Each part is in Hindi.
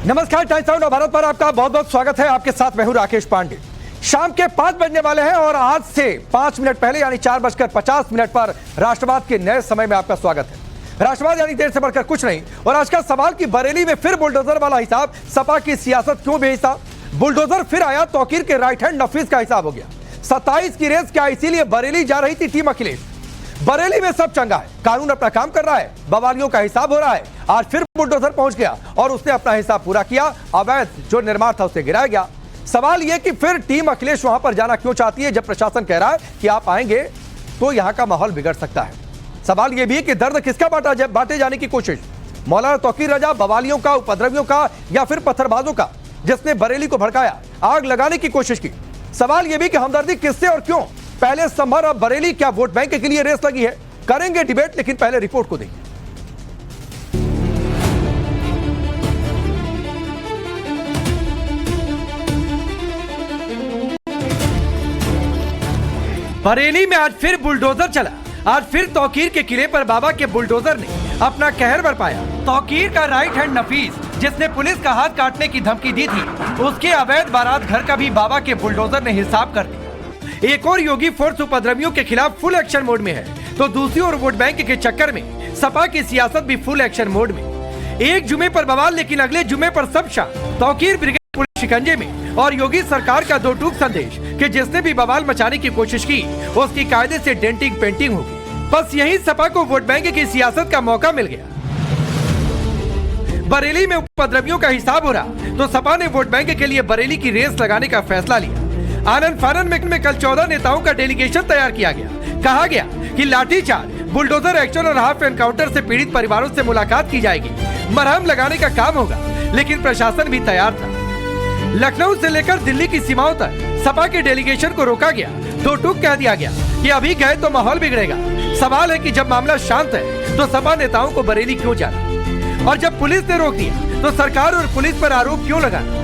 नमस्कार, टाइम्स नाउ भारत पर आपका बहुत बहुत स्वागत है। आपके साथ मैं हूं राकेश पांडे। शाम के 5 बजने वाले हैं और आज से 5 मिनट पहले यानी 4:50 पर राष्ट्रवाद के नए समय में आपका स्वागत है। राष्ट्रवाद यानी देर से बढ़कर कुछ नहीं। और आज का सवाल कि बरेली में फिर बुलडोजर वाला हिसाब, सपा की सियासत क्यों बेहिसाब? बुलडोजर फिर आया, तौकीर के राइट हैंड नफीस का हिसाब हो गया। 27 की रेस क्या इसीलिए बरेली जा रही थी टीम अखिलेश? बरेली में सब चंगा है, कानून अपना काम कर रहा है, बवालियों का हिसाब हो रहा है। आज फिर बुलडोजर पहुंच गया और उसने अपना हिसाब पूरा किया। अवैध जो निर्माण था उसे गिराया गया। सवाल यह कि फिर टीम अखिलेश वहां पर जाना क्यों चाहती है जब प्रशासन कह रहा है कि आप आएंगे तो यहां का माहौल बिगड़ सकता है। सवाल यह भी है कि दर्द किसका बांटे जाने की कोशिश, मौलाना तौकीर रजा, बवालियों का, उपद्रवियों का, या फिर पत्थरबाजों का जिसने बरेली को भड़काया, आग लगाने की कोशिश की। सवाल यह भी कि हमदर्दी किससे और क्यों? पहले संभर अब बरेली, क्या वोट बैंक के लिए रेस लगी है? करेंगे डिबेट, लेकिन पहले रिपोर्ट को देखिए। बरेली में आज फिर बुलडोजर चला। आज फिर तौकीर के किले पर बाबा के बुलडोजर ने अपना कहर बरपाया। तौकीर का राइट हैंड नफीस, जिसने पुलिस का हाथ काटने की धमकी दी थी, उसके अवैध बारात घर का भी बाबा के बुलडोजर ने हिसाब कर दिया। एक और योगी फोर्स उपद्रवियों के खिलाफ फुल एक्शन मोड में है, तो दूसरी ओर वोट बैंक के चक्कर में सपा की सियासत भी फुल एक्शन मोड में। एक जुमे पर बवाल, लेकिन अगले जुमे पर सब शांत। तौकीर ब्रिगेड पुलिस शिकंजे में और योगी सरकार का दो टूक संदेश कि जिसने भी बवाल मचाने की कोशिश की उसकी कायदे से डेंटिंग पेंटिंग होगी। बस यही सपा को वोट बैंक की सियासत का मौका मिल गया। बरेली में उपद्रवियों का हिसाब हो रहा तो सपा ने वोट बैंक के लिए बरेली की रेस लगाने का फैसला लिया। आनंद फानन में कल 14 नेताओं का डेलीगेशन तैयार किया गया। कहा गया कि लाठीचार्ज, बुलडोजर एक्शन और हाफ एनकाउंटर से पीड़ित परिवारों से मुलाकात की जाएगी, मरहम लगाने का काम होगा। लेकिन प्रशासन भी तैयार था। लखनऊ से लेकर दिल्ली की सीमाओं तक सपा के डेलीगेशन को रोका गया। दो टूक कह दिया गया कि अभी गए तो माहौल बिगड़ेगा। सवाल है कि जब मामला शांत है तो सपा नेताओं को बरेली क्यों जाना, और जब पुलिस ने रोक दिया तो सरकार और पुलिस पर आरोप क्यों लगाना?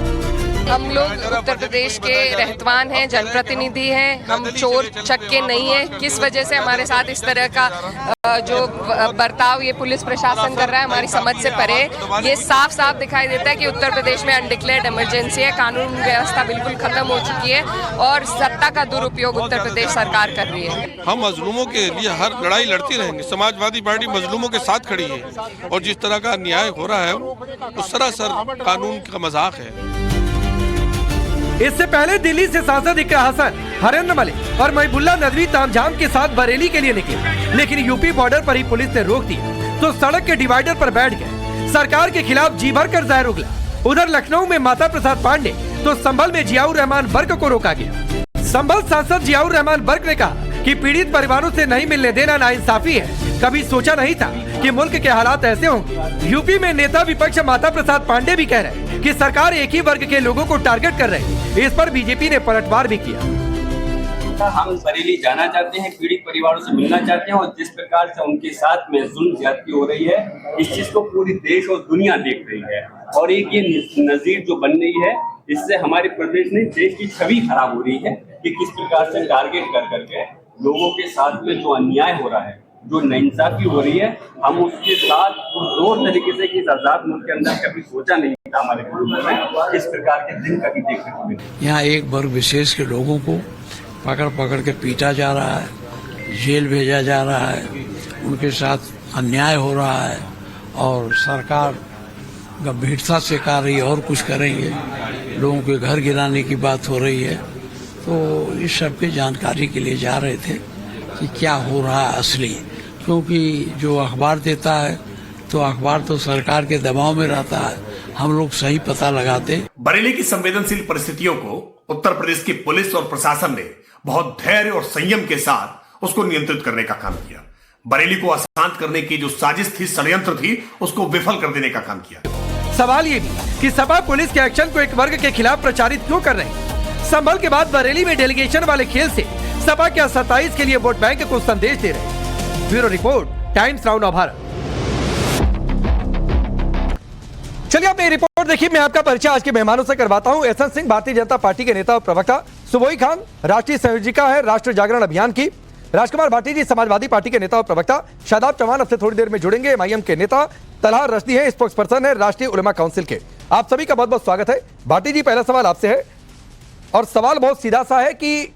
हम लोग उत्तर प्रदेश के रहतवान हैं, जनप्रतिनिधि हैं, हम चोर चक्के नहीं हैं। किस वजह से हमारे साथ इस तरह का जो बर्ताव ये पुलिस प्रशासन कर रहा है हमारी समझ से परे। ये साफ साफ दिखाई देता है कि उत्तर प्रदेश में अनडिक्लेयर्ड इमरजेंसी है, कानून व्यवस्था बिल्कुल खत्म हो चुकी है और सत्ता का दुरुपयोग उत्तर प्रदेश सरकार कर रही है। हम मजलूमों के लिए हर लड़ाई लड़ती रहेंगे। समाजवादी पार्टी मजलूमों के साथ खड़ी है और जिस तरह का अन्याय हो रहा है वो सरासर कानून का मजाक है। इससे पहले दिल्ली से सांसद इकरा हसन, हरेंद्र मलिक और महबुल्ला नदवी तामझाम के साथ बरेली के लिए निकले, लेकिन यूपी बॉर्डर पर ही पुलिस ने रोक दिया तो सड़क के डिवाइडर पर बैठ गए। सरकार के खिलाफ जी भर कर जहर उगला। उधर लखनऊ में माता प्रसाद पांडे तो संभल में जियाउर रहमान बर्क को रोका गया। संभल सांसद जियाउर रहमान बर्क ने कहा कि पीड़ित परिवारों से नहीं मिलने देना नाइंसाफी है। कभी सोचा नहीं था कि मुल्क के हालात ऐसे होंगे। यूपी में नेता विपक्ष माता प्रसाद पांडे भी कह रहे हैं कि सरकार एक ही वर्ग के लोगों को टारगेट कर रही है। इस पर बीजेपी ने पलटवार भी किया। हम बरेली जाना चाहते हैं, पीड़ित परिवारों से मिलना चाहते हैं और जिस प्रकार से उनके साथ में जुल्म ज्यादती हो रही है, इस चीज को पूरी देश और दुनिया देख रही है और एक ये नजीर जो बन रही है, इससे हमारे प्रदेश में देश की छवि खराब हो रही है कि किस प्रकार से टारगेट कर करके लोगों के साथ में जो अन्याय हो रहा है, जो नाइंसाफी हो रही है, हम उसके साथ दो तरीके से कि आजाद मुल्क के अंदर कभी सोचा नहीं था हमारे मुल्क में इस प्रकार के दिन कभी देखने को मिले। यहाँ एक वर्ग विशेष के लोगों को पकड़ पकड़ के पीटा जा रहा है, जेल भेजा जा रहा है, उनके साथ अन्याय हो रहा है और सरकार गंभीरता से कर रही है और कुछ करेंगे, लोगों के घर गिराने की बात हो रही है। तो इस सब की जानकारी के लिए जा रहे थे कि क्या हो रहा है असली, क्योंकि जो अखबार देता है तो अखबार तो सरकार के दबाव में रहता है, हम लोग सही पता लगाते। बरेली की संवेदनशील परिस्थितियों को उत्तर प्रदेश की पुलिस और प्रशासन ने बहुत धैर्य और संयम के साथ उसको नियंत्रित करने का काम किया। बरेली को अशांत करने की जो साजिश थी, षड्यंत्र थी, उसको विफल कर देने का काम किया। सवाल ये भी कि सपा पुलिस के एक्शन को एक वर्ग के खिलाफ प्रचारित क्यों कर रहे हैं? संभल के बाद बरेली में डेलीगेशन वाले खेल से सपा क्या 27 के लिए वोट बैंक को संदेश दे रहे हैं? Bureau report, times now Bharat. चलिए अपनी रिपोर्ट देखिए। मैं आपका परिचय आज के मेहमानों से करवाता हूं। एसएन सिंह भारतीय जनता पार्टी के नेता और प्रवक्ता, सुबोई खान राष्ट्रीय संयोजिका है राष्ट्र जागरण अभियान की, राजकुमार भाटी जी समाजवादी पार्टी के नेता और प्रवक्ता, शादाब चौहान अब से थोड़ी देर में जुड़ेंगे एमआईएम के नेता, तलहा रश्दी है स्पोक्स पर्सन है राष्ट्रीय उलेमा काउंसिल के। आप सभी का बहुत बहुत स्वागत है। भाटी जी, पहला सवाल आपसे है और सवाल बहुत सीधा सा है कि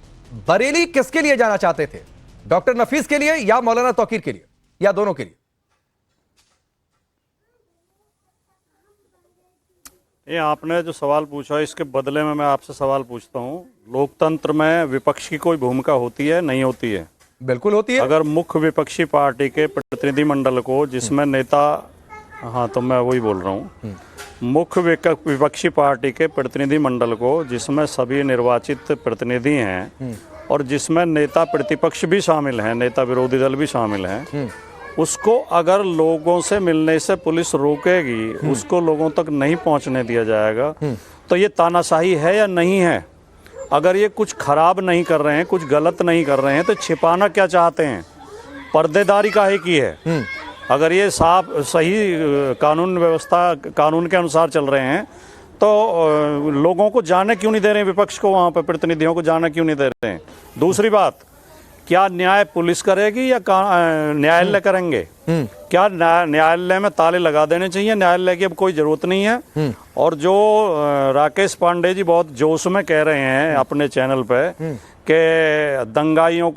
बरेली किसके लिए जाना चाहते थे? डॉक्टर नफीस के लिए या मौलाना तौकीर के लिए या दोनों के लिए? ये आपने जो सवाल पूछा इसके बदले में मैं आपसे सवाल पूछता हूँ, लोकतंत्र में विपक्ष की कोई भूमिका होती है नहीं होती है? बिल्कुल होती है। अगर मुख्य विपक्षी पार्टी के प्रतिनिधिमंडल को जिसमें नेता, हाँ तो मैं वही बोल रहा हूँ, मुख्य विपक्षी पार्टी के प्रतिनिधिमंडल को जिसमें सभी निर्वाचित प्रतिनिधि हैं और जिसमें नेता प्रतिपक्ष भी शामिल हैं, नेता विरोधी दल भी शामिल हैं, उसको अगर लोगों से मिलने से पुलिस रोकेगी, उसको लोगों तक नहीं पहुंचने दिया जाएगा, तो ये तानाशाही है या नहीं है? अगर ये कुछ खराब नहीं कर रहे हैं, कुछ गलत नहीं कर रहे हैं, तो छिपाना क्या चाहते हैं? पर्देदारी काहे की है? अगर ये साफ सही कानून व्यवस्था, कानून के अनुसार चल रहे हैं, तो लोगों को जाने क्यों नहीं दे रहे हैं? विपक्ष को, वहाँ पर प्रतिनिधियों को जाने क्यों नहीं दे रहे हैं? दूसरी बात, क्या न्याय पुलिस करेगी या न्यायालय करेंगे? क्या न्यायालय में ताले लगा देने चाहिए? न्यायालय की अब कोई जरूरत नहीं है। और जो राकेश पांडे जी बहुत जोश में कह रहे हैं अपने चैनल पे कि दंगाइयों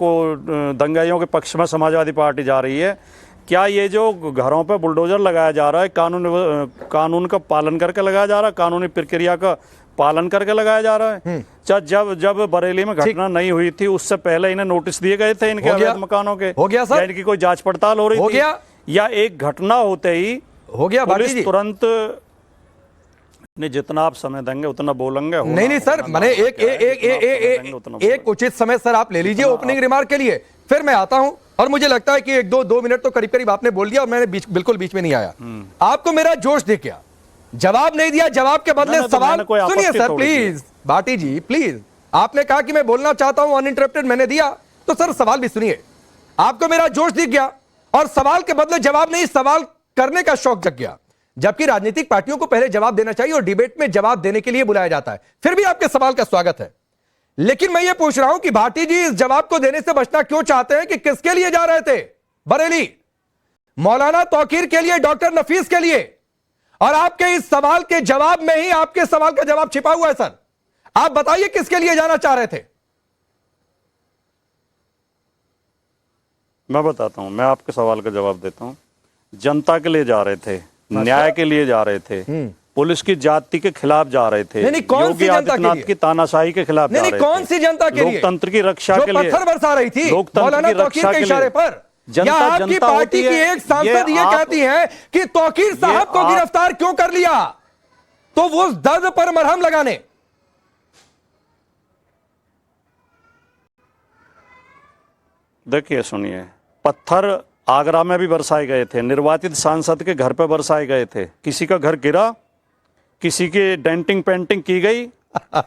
के पक्ष में समाजवादी पार्टी जा रही है, क्या ये जो घरों पे बुलडोजर लगाया जा रहा है कानून का पालन करके लगाया जा रहा है? कानूनी प्रक्रिया का पालन करके लगाया जा रहा है? जब बरेली में घटना नहीं हुई थी उससे पहले इन्हें नोटिस दिए गए थे इनके अवैध मकानों के? हो गया सर? इनकी कोई जांच पड़ताल हो रही थी? या एक घटना होते ही हो गया? पुलिस तुरंत नहीं, जितना आप समय देंगे उतना बोलेंगे। नहीं सर, मैंने एक उचित समय सर आप ले लीजिए ओपनिंग रिमार्क के लिए, फिर मैं आता हूं। और मुझे लगता है कि एक दो मिनट तो करीब करीब आपने बोल दिया और मैंने बिल्कुल बीच में नहीं आया। आपको मेरा जोश दिख गया, जवाब नहीं दिया, जवाब के बदले सवाल सुनिए sir please. Bhati ji please, आपने कहा कि मैं बोलना चाहता हूं अनइंटरप्टेड, मैंने दिया, तो सर सवाल भी सुनिए। आपको मेरा जोश दिख गया और सवाल के बदले जवाब नहीं, सवाल करने का शौक जग गया, जबकि राजनीतिक पार्टियों को पहले जवाब देना चाहिए और डिबेट में जवाब देने के लिए बुलाया जाता है। फिर भी आपके सवाल का स्वागत है, लेकिन मैं ये पूछ रहा हूं कि भाटी जी इस जवाब को देने से बचना क्यों चाहते हैं कि किसके लिए जा रहे थे बरेली? मौलाना तौकीर के लिए, डॉक्टर नफीस के लिए? और आपके इस सवाल के जवाब में ही आपके सवाल का जवाब छिपा हुआ है सर। आप बताइए किसके लिए जाना चाह रहे थे? मैं बताता हूं, मैं आपके सवाल का जवाब देता हूं। जनता के लिए जा रहे थे, न्याय के लिए जा रहे थे, पुलिस की जाति के खिलाफ जा रहे थे, नहीं, कौन सी जनता के लिए? की तानाशाही के खिलाफ जा रहे थे। कौन सी जनता के लिए? लोकतंत्र की रक्षा के लिए पत्थर बरसा रही थी मौलाना तौकीर के इशारे पर। या आपकी पार्टी की एक सांसद ये कहती है कि तौकीर साहब को गिरफ्तार क्यों कर लिया, तो वो दर्द पर मरहम लगाने। देखिए सुनिए, पत्थर आगरा में भी बरसाए गए थे, निर्वाचित सांसद के घर पर बरसाए गए थे। किसी का घर गिरा, किसी की डेंटिंग पेंटिंग की गई,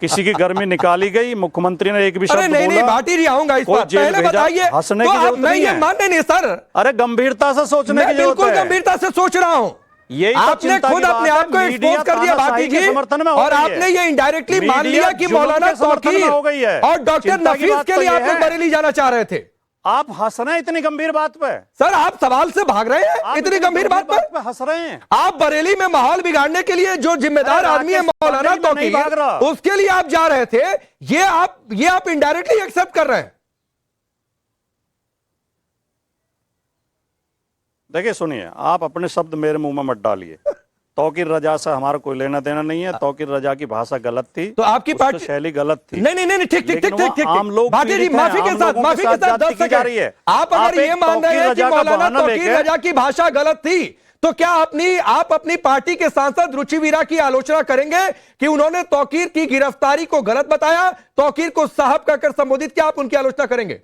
किसी की गर्मी निकाली गई, मुख्यमंत्री ने एक भी शब्द बोला? नहीं भाटी जी आऊंगा इस पर, पहले बताइए। हंसने तो की जरूरत नहीं है, मानने नहीं सर। अरे गंभीरता से सोचने की जरूरत है। बिल्कुल गंभीरता से सोच रहा हूं। यही आपने खुद अपने आप को एक्सपोज कर दिया भाटी जी, और आपने ये इनडायरेक्टली मान लिया कि मौलाना तौकीर और डॉक्टर नफीस के लिए आप लोग बरेली जाना चाह रहे थे। आप हंस रहे हैं इतनी गंभीर बात पे? सर आप सवाल से भाग रहे हैं इतनी गंभीर बात पे हंस रहे हैं। आप बरेली में माहौल बिगाड़ने के लिए जो जिम्मेदार आदमी है मौलाना तौकीर, उसके लिए आप जा रहे थे। ये आप इनडायरेक्टली एक्सेप्ट कर रहे हैं। देखिए सुनिए, आप अपने शब्द मेरे मुंह में मत डालिए। तौकीर रजा से हमारा कोई लेना देना नहीं है। तौकीर रजा की भाषा गलत थी, तो आपकी पार्टी शैली गलत थी। नहीं ठीक आम लोग भाटी जी माफी के साथ 10 सेकंड। आप अगर ये मान रहे हैं कि मौलाना तौकीर रजा की भाषा गलत थी, तो क्या आप अपनी पार्टी के सांसद रुचि वीरा की आलोचना करेंगे कि उन्होंने तौकीर की गिरफ्तारी को गलत बताया, तौकीर को साहब कहकर संबोधित किया? आप उनकी आलोचना करेंगे?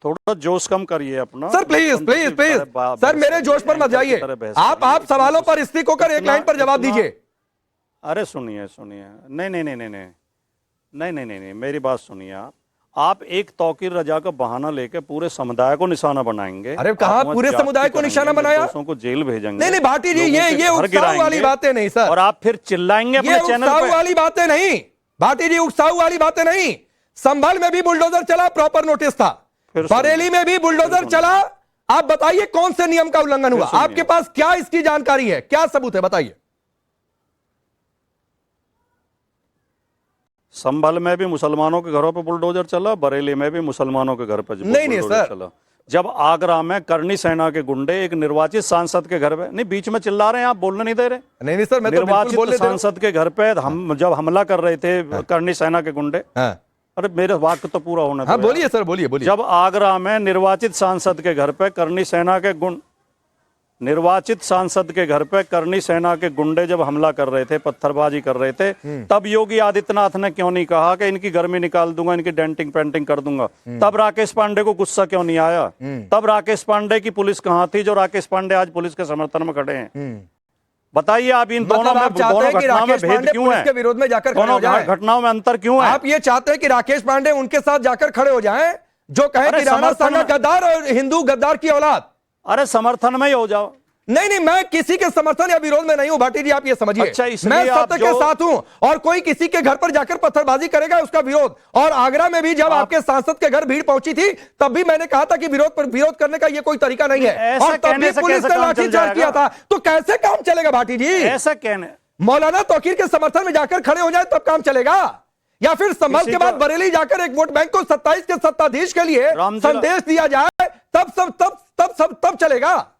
थोड़ा जोश कम करिए अपना सर, प्लीज सर, मेरे जोश पर मत जाइए। आप सवालों पर स्टिक होकर एक लाइन पर जवाब दीजिए। अरे सुनिए, नहीं, मेरी बात सुनिए। आप एक तौकीर रजा का बहाना लेके पूरे समुदाय को निशाना बनाएंगे। अरे कहाँ पूरे समुदाय को निशाना बनाया? को जेल भेजेंगे। नहीं भाटी जी, ये उत्साह वाली बातें नहीं सर। और आप फिर चिल्लाएंगे अपने चैनल पे। वाली बातें नहीं भाटी जी, उत्साह वाली बातें नहीं। संभल में भी बुलडोजर चला, प्रॉपर नोटिस था। बरेली में भी बुलडोजर चला, आप बताइए कौन से नियम का उल्लंघन हुआ, कैसे आपके नियम? पास क्या इसकी जानकारी है, क्या सबूत है, बताइए। संभल में भी मुसलमानों के घरों पे बुलडोजर चला, बरेली में भी मुसलमानों के घर पे नहीं, बुलडोजर सर। चला। जब आगरा में करनी सेना के गुंडे एक निर्वाचित सांसद के घर पे, नहीं बीच में चिल्ला रहे हैं आप, बोलने नहीं दे रहे। नहीं नहीं सर, मैं तो बिल्कुल निर्वाचित बोलने दे रहा हूं। सांसद के घर पे हम जब हमला कर रहे थे करनी सेना के गुंडे, हाँ अरे मेरे वाक्य तो पूरा होने हाँ, दो यार। बोलिए सर, बोलिए बोलिए। जब आगरा में निर्वाचित सांसद के घर पे करनी सेना के निर्वाचित सांसद के घर पे करनी सेना के गुंडे जब हमला कर रहे थे, पत्थरबाजी कर रहे थे, तब योगी आदित्यनाथ ने क्यों नहीं कहा कि इनकी गर्मी निकाल दूंगा, इनकी डेंटिंग पेंटिंग कर दूंगा? तब राकेश पांडे को गुस्सा क्यों नहीं आया? तब राकेश पांडे की पुलिस कहां थी जो राकेश पांडे आज पुलिस के समर्थन में खड़े हैं? बताइए आप इन दोनों मतलब में, आप चाहते दोनों हैं कि घटनाओं में राकेश भेद पांडे क्यों पुलिस है? के विरोध में जाकर खड़े हो दोनों जाएं? घटनाओं में अंतर क्यों है? आप ये चाहते हैं कि राकेश पांडे उनके साथ जाकर खड़े हो जाएं जो कहें अरे कि राणा समर्थन सांगा में- गद्दार और हिंदू गद्दार की औलाद? अरे समर्थन में ही हो जाओ। नहीं नहीं, मैं किसी के समर्थन या विरोध में नहीं हूं भाटी जी, आप ये समझिए। अच्छा, इसलिए मैं आप सत्य के जो- साथ हूं और कोई किसी के घर पर जाकर पत्थरबाजी करेगा उसका विरोध। और आगरा में भी जब आपके सांसद के घर भीड़ पहुंची थी तब भी मैंने कहा था कि विरोध करने का ये कोई तरीका नहीं है, ऐसा और तब कहने भी से पुलिस कैसे ने काम चल लाठीचार्ज किया जाएगा? था। तो कैसे काम चलेगा भाटी जी? ऐसा कहने, मौलाना तौकीर के समर्थन में जाकर खड़े हो जाए तब काम चलेगा, या फिर संभल किसी के को- बाद बरेली जाकर एक वोट बैंक को 27 के सत्ताधीश के लिए राम जी- संदेश दिया जाए तब चलेगा?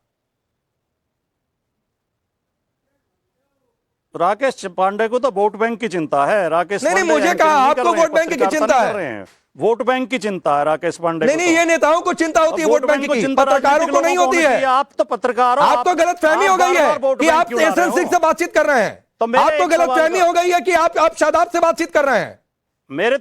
राकेश पांडे को तो वोट बैंक की चिंता है। राकेश नहीं, नहीं, पांडे मुझे एंकरिंग कहा नहीं आपको कर रहे हैं, वोट बैंक की पत्रकारिता चिंता नहीं है। कर रहे हैं। वोट बैंक की चिंता है राकेश पांडे नहीं को नहीं, तो। ये नेताओं को चिंता होती है अब वोट बैंक को की, चिंता पत्रकारों राजनीतिक को नहीं लोगों होती होनी है। चाहिए। आप तो पत्रकार हो, आप तो गलत फहमी हो गई है कि आप एसएन सिंह से बातचीत कर रहे हैं। तो मेरे आप तो एक गलत सवाल फहमी का- हो गई है कि आप शादाब से बातचीत कर रहे हैं। मेरे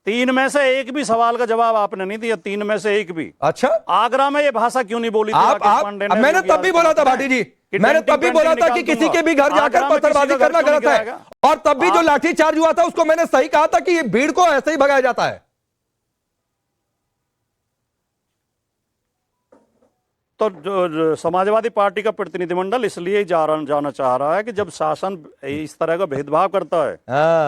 तीन में से एक भी सवाल का जवाब आपने नहीं दिया, तीन में से एक भी। अच्छा, आगरा में ये भाषा क्यों नहीं बोली थी राकेश पांडे ने? मैंने तब भी बोला था भाटी जी, मैंने तब भी बोला था कि किसी के भी घर जाकर पत्थरबाजी करना गलत है, और तब भी जो लाठीचार्ज हुआ था उसको मैंने सही कहा था कि ये भीड़ को ऐसे ही भगाया जाता है। तो जो समाजवादी पार्टी का प्रतिनिधिमंडल इसलिए जाना चाह रहा है कि जब शासन इस तरह का भेदभाव करता है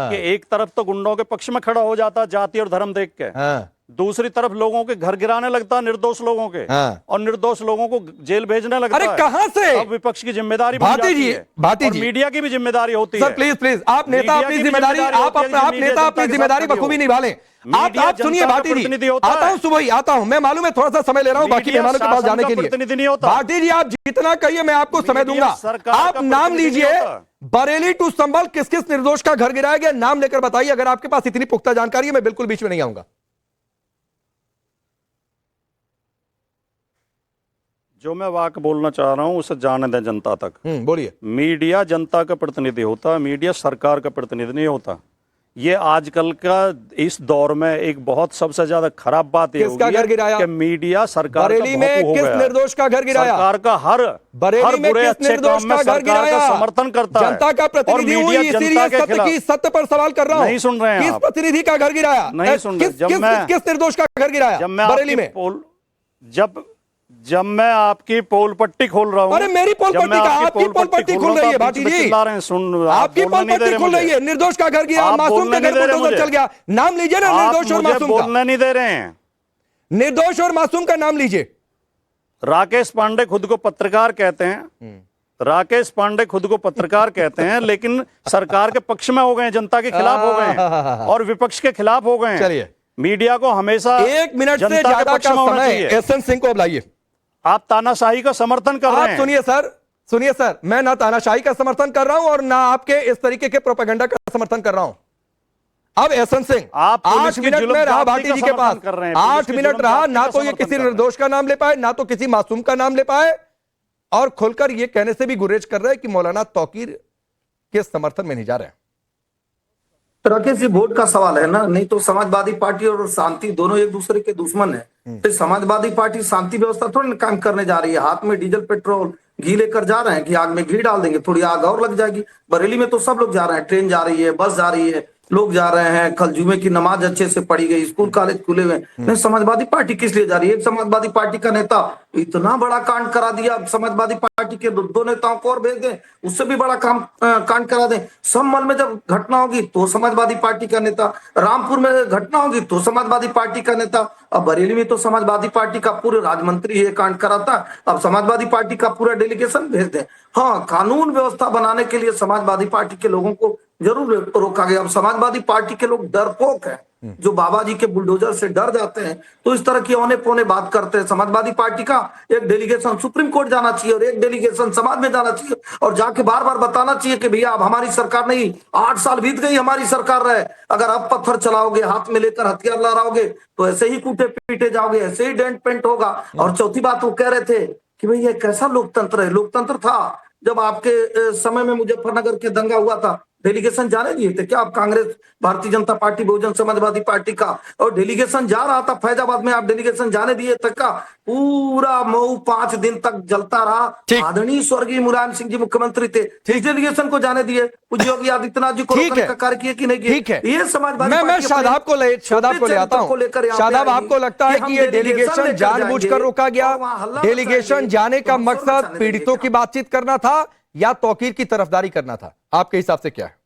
कि एक तरफ तो गुंडों के पक्ष में खड़ा हो जाता है जाति और धर्म देख के, दूसरी तरफ लोगों के घर गिराने लगता है, निर्दोष लोगों के, और निर्दोष लोगों को जेल भेजने लगता अरे है। कहां से? अब विपक्ष की जिम्मेदारी बन भाटी जाती जी, है, भाटी और जी, मीडिया की भी जिम्मेदारी होती सर है। प्लीज प्लीज, आप नेता मीडिया अपनी की भी जिम्मेदारी, जिम्मेदारी आप होती है आप कि नेता मीडिया अपनी जनता के जिम्मेदारी साथ खड़ी बखूबी हो। निभा लें। मीडिया आप सुनिए जनता का भाटी जी, प्रतिनिधि होता आता है। हूं सुबह ही आता हूं, मैं मालूम है थोड़ा सा समय ले रहा हूं बाकी मीडिया मेहमानों के पास शासन जाने का के लिए। प्रतिनिधि नहीं होता। भाटी जी, आप जितना कहिए मैं आपको समय मीडिया दूंगा। सरकार आप का नाम प्रतिनिधि लीजिए, नहीं होता। बरेली टू संभल किस किस निर्दोष का घर गिराया गया, नाम लेकर बताइए। अगर आपके पास इतनी पुख्ता जानकारी है मैं बिल्कुल बीच में नहीं आऊंगा। जो मैं वाक बोलना चाह रहा हूं उसे जाने दें जनता तक। बोलिए। मीडिया जनता का प्रतिनिधि होता है, मीडिया सरकार का प्रतिनिधि नहीं होता। ये आजकल का इस दौर में एक बहुत सबसे ज्यादा खराब बात ये किसका होगी घर गिराया? कि मीडिया सरकार बरेली का में भोंपू हो किस गया। निर्दोष का घर गिराया? सरकार का हर बरेली में बुरे किस अच्छे निर्दोष काम में का घर सरकार गिराया? का समर्थन करता है। जनता का और प्रतिनिधि हूं, मीडिया इसीलिए जनता के सत्य की सत्य पर सवाल कर रहा हूं। नहीं सुन रहे हैं किस आप। प्रतिनिधि का घर गिराया? नहीं सुन रहे। किस निर्दोष का घर गिराया जब मैं बरेली में? जब मैं आपकी पोल पट्टी खोल रहा हूं। अरे मेरी पोल पट्टी का, आपकी पोल पट्टी खुल रही है भाटी जी, चिल्ला रहे हैं, सुन आपकी पोल पट्टी खुल रही है। निर्दोष का घर गिरा, मासूम के घर बुलडोजर चल गया। नाम लीजिए ना निर्दोष और मासूम का। बोलने नहीं दे रहे हैं। निर्दोष और मासूम का नाम लीजिए। राकेश पांडे खुद को पत्रकार कहते हैं, राकेश पांडे खुद को पत्रकार कहते हैं, लेकिन सरकार के पक्ष में हो गए, जनता के खिलाफ हो गए और विपक्ष के खिलाफ हो गए। चलिए, मीडिया को हमेशा 1 मिनट से जनता के ज्यादा पक्ष का में होना समय चाहिए। एसएन सिंह को अब लाइए। आप तानाशाही का समर्थन कर रहे आप हैं। सुनिए सर, मैं ना तानाशाही का समर्थन कर रहा हूं और ना आपके इस तरीके के प्रोपेगेंडा का समर्थन कर रहा हूं। अब एसएन सिंह, आप 8 मिनट में रहा भाटी जी के पास, 8 मिनट रहा, ना तो ये किसी निर्दोष का नाम ले पाए, ना तो किसी मासूम का नाम ले पाए, और खुलकर ये कहने से भी गुरेज कर रहे हैं कि मौलाना तौकीर के समर्थन में नहीं जा रहे हैं। राकेश जी, वोट का सवाल है ना, नहीं तो समाजवादी पार्टी और शांति दोनों एक दूसरे के दुश्मन है। तो समाजवादी पार्टी शांति व्यवस्था थोड़ी ना काम करने जा रही है। हाथ में डीजल पेट्रोल घी लेकर जा रहे हैं कि आग में घी डाल देंगे, थोड़ी आग और लग जाएगी। बरेली में तो सब लोग जा रहे हैं, ट्रेन जा रही है, बस जा रही है, लोग जा रहे हैं, कल जुमे की नमाज अच्छे से पढ़ी गई, स्कूल कॉलेज खुले हुए हैं। समाजवादी पार्टी किस लिए जा रही है? एक समाजवादी पार्टी का नेता इतना बड़ा कांड करा दिया, समाजवादी पार्टी के दो नेताओं को और भेज दें, उससे भी बड़ा कांड करा दें। सम्मल में जब घटना होगी तो समाजवादी पार्टी का नेता, रामपुर में घटना होगी तो समाजवादी पार्टी का नेता, अब बरेली में तो समाजवादी पार्टी का पूरे राज्यमंत्री ये कांड कराता, अब समाजवादी पार्टी का पूरा डेलीगेशन भेज दें। हाँ, कानून व्यवस्था बनाने के लिए समाजवादी पार्टी के लोगों को जरूर रोका गया। अब समाजवादी पार्टी के लोग डरपोक हैं, जो बाबा जी के बुलडोजर से डर जाते हैं, तो इस तरह की औने पौने बात करते हैं। समाजवादी पार्टी का एक डेलीगेशन सुप्रीम कोर्ट जाना चाहिए और एक डेलीगेशन समाज में जाना चाहिए और जाके बार बार बताना चाहिए कि भैया अब हमारी सरकार नहीं, 8 साल बीत गई हमारी सरकार रहे, अगर अब पत्थर चलाओगे, हाथ में लेकर हथियार लहराओगे तो ऐसे ही कूटे पीटे जाओगे, ऐसे ही डेंट पेंट होगा। और चौथी बात वो कह रहे थे कि भाई ये कैसा लोकतंत्र है? लोकतंत्र था जब आपके समय में मुजफ्फरनगर के दंगा हुआ था, डेलीगेशन जाने दिए थे क्या आप? कांग्रेस, भारतीय जनता पार्टी, बहुजन समाजवादी पार्टी का, और डेलीगेशन जा रहा था फैजाबाद में, आप डेलीगेशन जाने दिए तक का? पूरा मऊ 5 दिन तक जलता रहा। आदरणीय स्वर्गीय मुलायम सिंह जी मुख्यमंत्री थे, डेलीगेशन को जाने दिए। योगी आदित्यनाथ जी को रोकने का कार्य किया कि नहीं किया? ये समाजवादी मैं शादाब को ले आता हूं। शादाब, आपको लगता है कि ये डेलीगेशन जानबूझकर रोका गया? डेलीगेशन जाने का मकसद पीड़ितों की बातचीत करना था या तौकीर की तरफदारी करना था? आपके हिसाब से क्या है?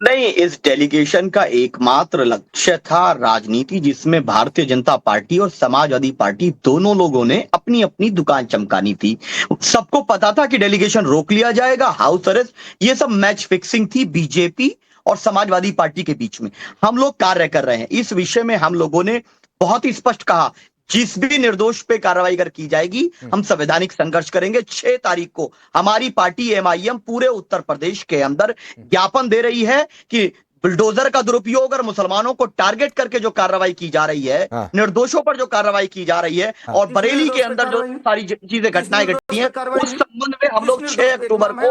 नहीं, इस डेलीगेशन का एकमात्र लक्ष्य था राजनीति, जिसमें भारतीय जनता पार्टी और समाजवादी पार्टी दोनों लोगों ने अपनी अपनी दुकान चमकानी थी। सबको पता था कि डेलीगेशन रोक लिया जाएगा, हाउस अरेस्ट, ये सब मैच फिक्सिंग थी बीजेपी और समाजवादी पार्टी के बीच में। हम लोग कार्य कर रहे हैं इस विषय में। हम लोगों ने बहुत ही स्पष्ट कहा, जिस भी निर्दोष पे कार्रवाई अगर की जाएगी हम संवैधानिक संघर्ष करेंगे। 6 तारीख को हमारी पार्टी एमआईएम पूरे उत्तर प्रदेश के अंदर ज्ञापन दे रही है कि बुलडोजर का दुरुपयोग और मुसलमानों को टारगेट करके जो कार्रवाई की जा रही है, निर्दोषों पर जो कार्रवाई की जा रही है, और बरेली के अंदर जो सारी चीजें घटनाएं घटी हैं, उस संबंध में हम लोग 6 अक्टूबर को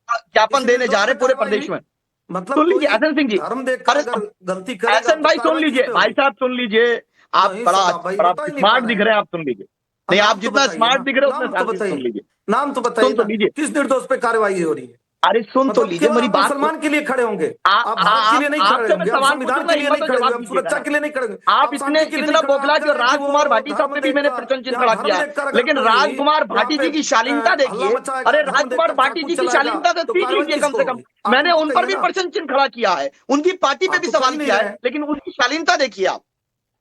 ज्ञापन देने जा रहे हैं पूरे प्रदेश में। मतलब सुन लीजिए हसन सिंह जी, गलती हसन भाई सुन लीजिए, भाई साहब सुन लीजिए, आप बड़ा स्मार्ट दिख रहे हैं, आप सुन लीजिए। नहीं, आप जितना स्मार्ट दिख रहे हो उतना सुन लीजिए। नाम तो बताइए, किस निर्दोष पे कार्रवाई हो रही है? अरे सुन तो लीजिए मेरी बात। मुसलमान के लिए खड़े होंगे आप, भारत के लिए नहीं खड़े होंगे, संविधान के लिए नहीं खड़े होंगे, सुरक्षा के लिए नहीं खड़े होंगे। आप इतना बोखला कि राजकुमार भाटी साहब पे भी मैंने प्रश्न चिन्ह खड़ा किया, लेकिन राजकुमार भाटी जी की शालीनता देखिए। अरे राजकुमार भाटी जी की शालीनता तो सीख लीजिए कम से कम। मैंने उन पर भी प्रश्न चिन्ह खड़ा किया है, उनकी पार्टी पे भी सवाल किया है, लेकिन उनकी शालीनता देखिए।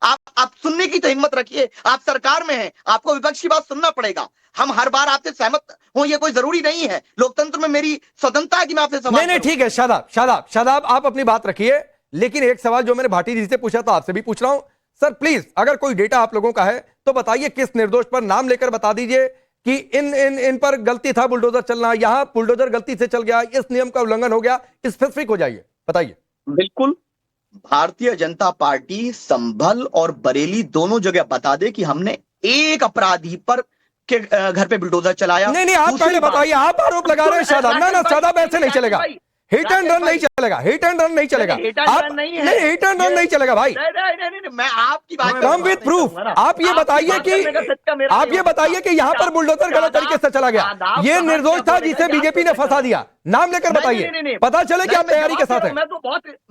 आप सुनने की तो हिम्मत रखिए। आप सरकार में हैं, आपको विपक्ष की बात सुनना पड़ेगा। हम हर बार आपसे सहमत हो ये कोई जरूरी नहीं है। लोकतंत्र में मेरी स्वतंत्रता है कि मैं आपसे सवाल नहीं, ठीक है। शादाब आप अपनी बात रखिए, लेकिन एक सवाल जो मैंने भाटी जी से पूछा था आपसे भी पूछ रहा हूं। सर प्लीज, अगर कोई डेटा आप लोगों का है तो बताइए, किस निर्दोष पर नाम लेकर बता दीजिए कि इन पर गलती था बुलडोजर चलना, यहां बुलडोजर गलती से चल गया, इस नियम का उल्लंघन हो गया, स्पेसिफिक हो जाइए, बताइए। बिल्कुल, भारतीय जनता पार्टी संभल और बरेली दोनों जगह बता दे कि हमने एक अपराधी पर के घर पे बुलडोजर चलाया। नहीं, आप पहले बताइए। आप आरोप लगा रहे हैं शादाब। ना शादाब, ऐसे नहीं चलेगा। हिट एंड रन नहीं चलेगा, हिट एंड रन नहीं चलेगा। हिट एंड रन नहीं चलेगा भाई। मैं आपकी बात कम विद प्रूफ। आप ये बताइए कि यहाँ पर बुलडोजर गलत तरीके से चला गया, ये निर्दोष था जिसे बीजेपी ने फंसा दिया। नाम लेकर बताइए, पता चले कि आप तैयारी के साथ हैं।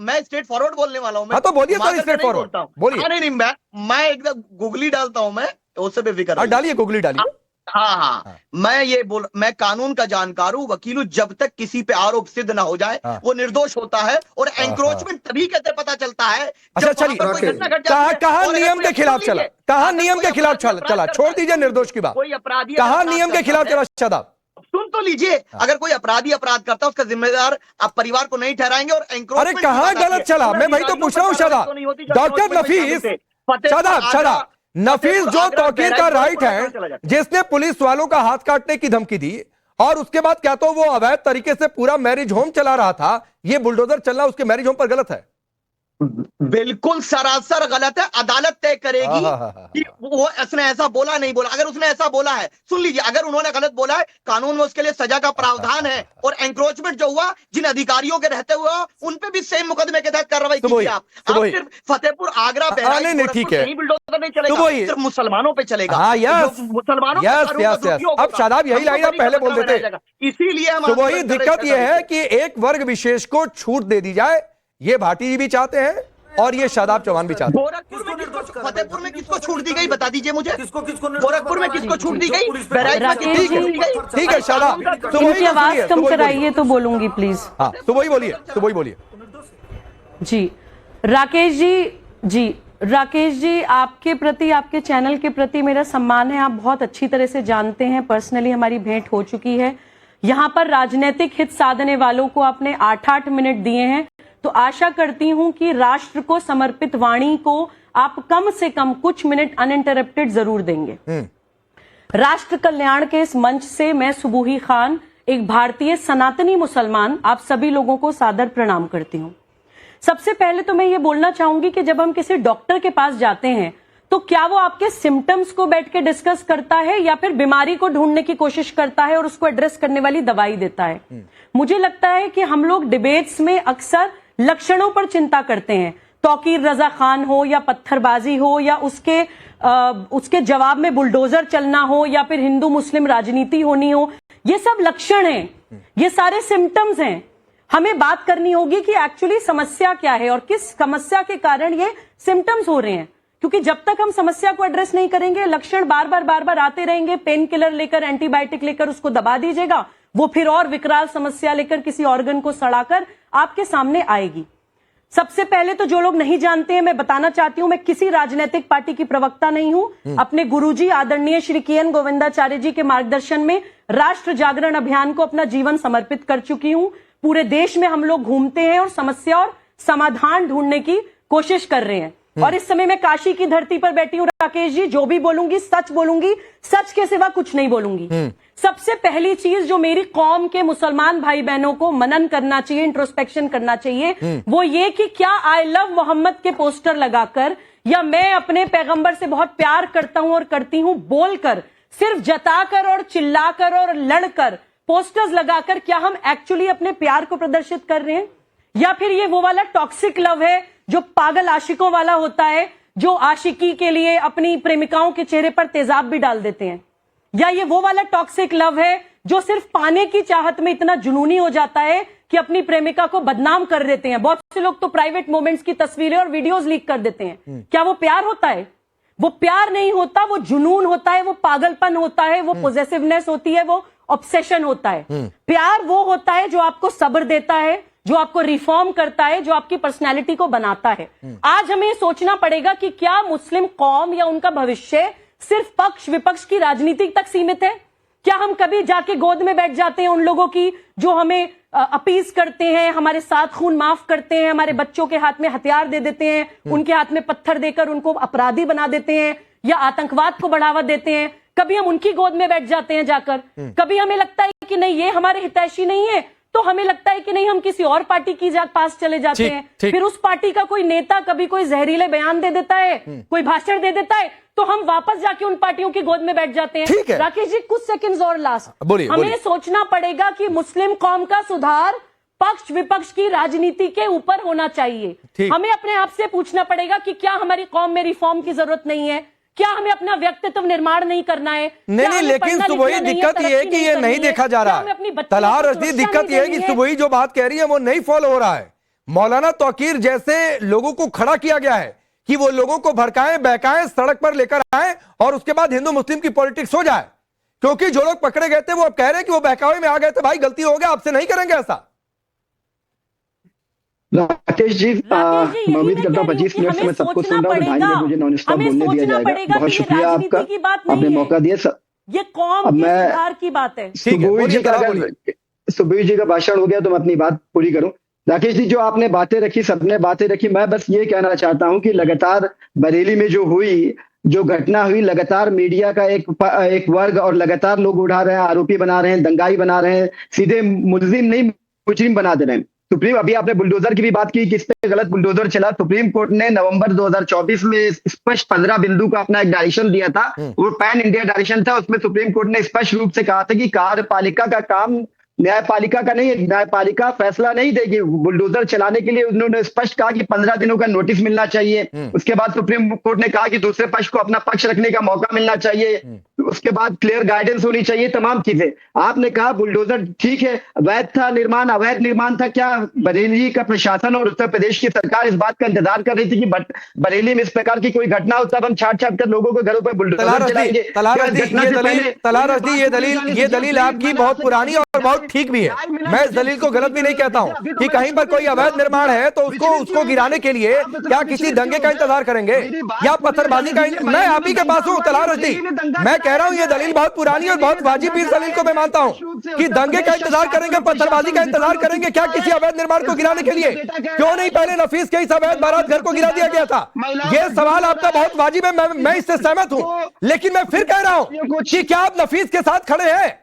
मैं स्ट्रेट फॉरवर्ड बोलने वाला हूँ। तो बोलिए सर, स्ट्रेट फॉरवर्ड बोलिए। नहीं, मैं एकदम गूगली डालता हूँ, मैं उससे बेफिक्र। डालिए, गूगली डालिए। हाँ, मैं कानून का जानकार हूं, वकील हूं। जब तक किसी पे आरोप सिद्ध ना हो जाए वो निर्दोष होता है, और एंक्रोचमेंट तभी कहते पता चलता है। अच्छा चलिए, कहा नियम के खिलाफ चला, कहा नियम के खिलाफ चला, छोड़ दीजिए निर्दोष की बात। कोई अपराधी कहा नियम के खिलाफ चला? शादाब सुन तो लीजिए, अगर कोई अपराधी अपराध करता है उसका जिम्मेदार आप परिवार को नहीं ठहराएंगे। और अरे कहां गलत चला, मैं भाई तो पूछ रहा हूं शादाब। डॉक्टर नफीस, शादाब नफीस जो तौकीर का राइट है, जिसने पुलिस वालों का हाथ काटने की धमकी दी, और उसके बाद क्या तो वो अवैध तरीके से पूरा मैरिज होम चला रहा था, ये बुलडोजर चलना उसके मैरिज होम पर गलत है? बिल्कुल सरासर गलत है। अदालत तय करेगी कि वो उसने ऐसा बोला नहीं बोला। अगर उसने ऐसा बोला है, सुन लीजिए, अगर उन्होंने गलत बोला है, कानून में उसके लिए सजा का प्रावधान है। और एंक्रोचमेंट जो हुआ, जिन अधिकारियों के रहते हुए उन पे भी सेम मुकदमे के तहत कार्रवाई कीजिए। आप सिर्फ फतेहपुर, आगरा, बहराइच, ठीक है, कहीं बुलडोजर नहीं चलेगा, सिर्फ मुसलमानों पे चलेगा। मुसलमानों अब शादाब यही लाइन आप पहले बोल देते। इसीलिए हम तो वही दिक्कत यह है कि एक वर्ग विशेष को छूट दे दी जाए, ये भाटी जी भी चाहते हैं और ये शादाब चौहान भी चाहते हैं। फतेहपुर में किसको छूट दी गई, बता दीजिए मुझे। गोरखपुर में किसको छूट दी गई, बहराइच में किसको छूट दी गई? ठीक है शादाब, तो इनकी आवाज कम कराइए तो बोलूंगी प्लीज। हाँ, तो वही बोलिए। जी राकेश जी, आपके प्रति, आपके चैनल के प्रति मेरा सम्मान है। आप बहुत अच्छी तरह से जानते हैं, पर्सनली हमारी भेंट हो चुकी है। यहाँ पर राजनीतिक हित साधने वालों को आपने 8-8 मिनट दिए हैं, तो आशा करती हूं कि राष्ट्र को समर्पित वाणी को आप कम से कम कुछ मिनट अनइंटरप्टेड जरूर देंगे। राष्ट्र कल्याण के इस मंच से मैं सुबूही खान, एक भारतीय सनातनी मुसलमान, आप सभी लोगों को सादर प्रणाम करती हूं। सबसे पहले तो मैं ये बोलना चाहूंगी कि जब हम किसी डॉक्टर के पास जाते हैं तो क्या वो आपके सिम्टम्स को बैठ के डिस्कस करता है या फिर बीमारी को ढूंढने की कोशिश करता है और उसको एड्रेस करने वाली दवाई देता है? मुझे लगता है कि हम लोग डिबेट्स में अक्सर लक्षणों पर चिंता करते हैं। तौकीर रजा खान हो या पत्थरबाजी हो या उसके जवाब में बुलडोजर चलना हो या फिर हिंदू मुस्लिम राजनीति होनी हो, ये सब लक्षण हैं, ये सारे सिम्टम्स हैं। हमें बात करनी होगी कि एक्चुअली समस्या क्या है और किस समस्या के कारण ये सिम्टम्स हो रहे हैं, क्योंकि जब तक हम समस्या को एड्रेस नहीं करेंगे, लक्षण बार बार आते रहेंगे। पेन किलर लेकर, एंटीबायोटिक लेकर उसको दबा दीजिएगा, वो फिर और विकराल समस्या लेकर किसी ऑर्गन को सड़ाकर आपके सामने आएगी। सबसे पहले तो जो लोग नहीं जानते हैं, मैं बताना चाहती हूं, मैं किसी राजनीतिक पार्टी की प्रवक्ता नहीं हूं। अपने गुरुजी आदरणीय श्री के.एन. गोविंदाचार्य जी के मार्गदर्शन में राष्ट्र जागरण अभियान को अपना जीवन समर्पित कर चुकी हूं। पूरे देश में हम लोग घूमते हैं और समस्या और समाधान ढूंढने की कोशिश कर रहे हैं। और इस समय मैं काशी की धरती पर बैठी हूं। राकेश जी, जो भी बोलूंगी सच बोलूंगी, सच के सिवा कुछ नहीं बोलूंगी। सबसे पहली चीज जो मेरी कौम के मुसलमान भाई बहनों को मनन करना चाहिए, इंट्रोस्पेक्शन करना चाहिए, वो ये कि क्या आई लव मोहम्मद के पोस्टर लगाकर या मैं अपने पैगंबर से बहुत प्यार करता हूं और करती हूं बोलकर, सिर्फ जताकर और चिल्लाकर और लड़कर, पोस्टर्स लगाकर, क्या हम एक्चुअली अपने प्यार को प्रदर्शित कर रहे हैं? या फिर ये वो वाला टॉक्सिक लव है जो पागल आशिकों वाला होता है, जो आशिकी के लिए अपनी प्रेमिकाओं के चेहरे पर तेजाब भी डाल देते हैं? या ये वो वाला टॉक्सिक लव है जो सिर्फ पाने की चाहत में इतना जुनूनी हो जाता है कि अपनी प्रेमिका को बदनाम कर देते हैं? बहुत से लोग तो प्राइवेट मोमेंट्स की तस्वीरें और वीडियोस लीक कर देते हैं। क्या वो प्यार होता है? वो प्यार नहीं होता, वो जुनून होता है, वो पागलपन होता है, वो पोजेसिवनेस होती है, वो ऑब्सेशन होता है। प्यार वो होता है जो आपको सब्र देता है, जो आपको रिफॉर्म करता है, जो आपकी पर्सनैलिटी को बनाता है। आज हमें सोचना पड़ेगा कि क्या मुस्लिम कौम या उनका भविष्य सिर्फ पक्ष विपक्ष की राजनीति तक सीमित है? क्या हम कभी जाके गोद में बैठ जाते हैं उन लोगों की जो हमें अपीज करते हैं, हमारे साथ खून माफ करते हैं, हमारे बच्चों के हाथ में हथियार दे देते हैं, उनके हाथ में पत्थर देकर उनको अपराधी बना देते हैं या आतंकवाद को बढ़ावा देते हैं? कभी हम उनकी गोद में बैठ जाते हैं जाकर? कभी हमें लगता है कि नहीं, ये हमारे हितैषी नहीं है, तो हमें लगता है कि नहीं, हम किसी और पार्टी की पास चले जाते हैं। फिर उस पार्टी का कोई नेता कभी कोई जहरीले बयान दे देता है, कोई भाषण दे देता है, तो हम वापस जाके उन पार्टियों की गोद में बैठ जाते हैं। राकेश जी, कुछ सेकंड्स और लास्ट, हमें सोचना पड़ेगा कि मुस्लिम कौम का सुधार पक्ष विपक्ष की राजनीति के ऊपर होना चाहिए। हमें अपने आप से पूछना पड़ेगा कि क्या हमारी कौम में रिफॉर्म की जरूरत नहीं है? क्या हमें अपना व्यक्तित्व निर्माण नहीं करना है? नहीं, लेकिन सुबह दिक्कत ये है कि ये नहीं देखा जा रहा है। तलहार रशीदी, दिक्कत ये है कि सुबह जो बात कह रही है वो नहीं फॉलो हो रहा है। मौलाना तौकीर जैसे लोगों को खड़ा किया गया है कि वो लोगों को भड़काएं, बहकाएं, सड़क पर लेकर आए और उसके बाद हिंदू मुस्लिम की पॉलिटिक्स हो जाए। क्योंकि जो लोग पकड़े गए थे वो अब कह रहे हैं कि वो बहकावे में आ गए थे, भाई गलती हो गया, आपसे नहीं करेंगे ऐसा। राकेश जी, मैं उम्मीद करता हूँ 25 मिनट से मैं सबको सुन रहा हूँ। 2.5 मिनट मुझे नॉन स्टॉप बोलने दिया जाएगा। बहुत शुक्रिया आपका, आपने मौका दिया। ये कौम के सुधार की बात है। सुबीर जी का भाषण हो गया तो मैं अपनी बात पूरी करूं। राकेश जी, जो आपने बातें रखी, सबने बातें रखी, मैं बस ये कहना चाहता हूं कि लगातार बरेली में जो हुई, जो घटना हुई, लगातार मीडिया का एक वर्ग और लगातार लोग उठा रहे हैं, आरोपी बना रहे हैं, दंगाई बना रहे हैं, सीधे मुल्जिम नहीं मुजरिम बना दे रहे हैं। सुप्रीम, अभी आपने बुलडोजर की भी बात की, किस पे गलत बुलडोजर चला। सुप्रीम कोर्ट ने नवंबर 2024 में स्पष्ट 15 बिंदु का अपना एक डायरेक्शन दिया था, वो पैन इंडिया डायरेक्शन था। उसमें सुप्रीम कोर्ट ने स्पष्ट रूप से कहा था कि कार्यपालिका का काम न्यायपालिका का नहीं है, न्यायपालिका फैसला नहीं देगी। बुलडोजर चलाने के लिए उन्होंने स्पष्ट कहा कि 15 दिनों का नोटिस मिलना चाहिए। उसके बाद सुप्रीम कोर्ट ने कहा कि दूसरे पक्ष को अपना पक्ष रखने का मौका मिलना चाहिए। उसके बाद क्लियर गाइडेंस होनी चाहिए, तमाम चीजें। आपने कहा बुलडोजर ठीक है, अवैध था निर्माण, अवैध निर्माण था। क्या बरेली का प्रशासन और उत्तर प्रदेश की सरकार इस बात का इंतजार कर रही थी कि बरेली में इस प्रकार की कोई घटना हो तब हम छाट छाट कर लोगों के घरों पर बुलडोजर चलाएंगे? ये दलील आपकी बहुत पुरानी और बहुत ठीक भी है। मैं इस दलील को गलत भी नहीं कहता हूं कि कहीं पर कोई अवैध निर्माण है तो उसको गिराने के लिए क्या किसी दंगे का इंतजार करेंगे या पत्थरबाजी का? मैं आप ही के पास हूं तलार रजदी, मैं कह रहा हूं ये दलील बहुत पुरानी और बहुत वाजिब इस दलील को मैं मानता हूं कि दंगे का इंतजार करेंगे, पत्थरबाजी का इंतजार करेंगे क्या किसी अवैध निर्माण को गिराने के लिए? क्यों नहीं पहले नफीस के इस अवैध बारात घर को गिरा दिया गया था? ये सवाल आपका बहुत वाजिब है, मैं इससे सहमत हूं। लेकिन मैं फिर कह रहा हूं कि क्या आप नफीस के साथ खड़े हैं?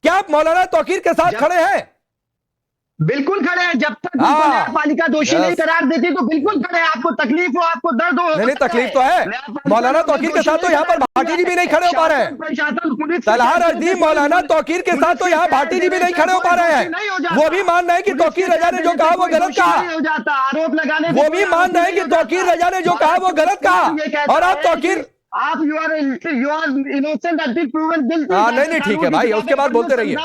क्या आप मौलाना तौकीर के साथ खड़े हैं? बिल्कुल खड़े हैं। जब तक न्यायपालिका दोषी नहीं करार देती तो बिल्कुल खड़े हैं। आपको तकलीफ हो, आपको दर्द हो, नहीं तकलीफ तो है। मौलाना तौकीर के साथ तो यहाँ पर भाटी जी भी नहीं खड़े हो पा रहे हैं। तलहा रजदी मौलाना तौकीर के साथ तो यहाँ भाटी जी भी नहीं खड़े हो पा रहे हैं। वो भी मान रहे हैं कि तौकीर रजा ने जो कहा वो गलत कहा। आरोप लगाने वो भी मान रहे हैं कि तौकीर रजा ने जो कहा वो गलत कहा और आप Tauqeer you are innocent until proven guilty. नहीं ठीक है भाई, उसके बाद बोलते रहिए।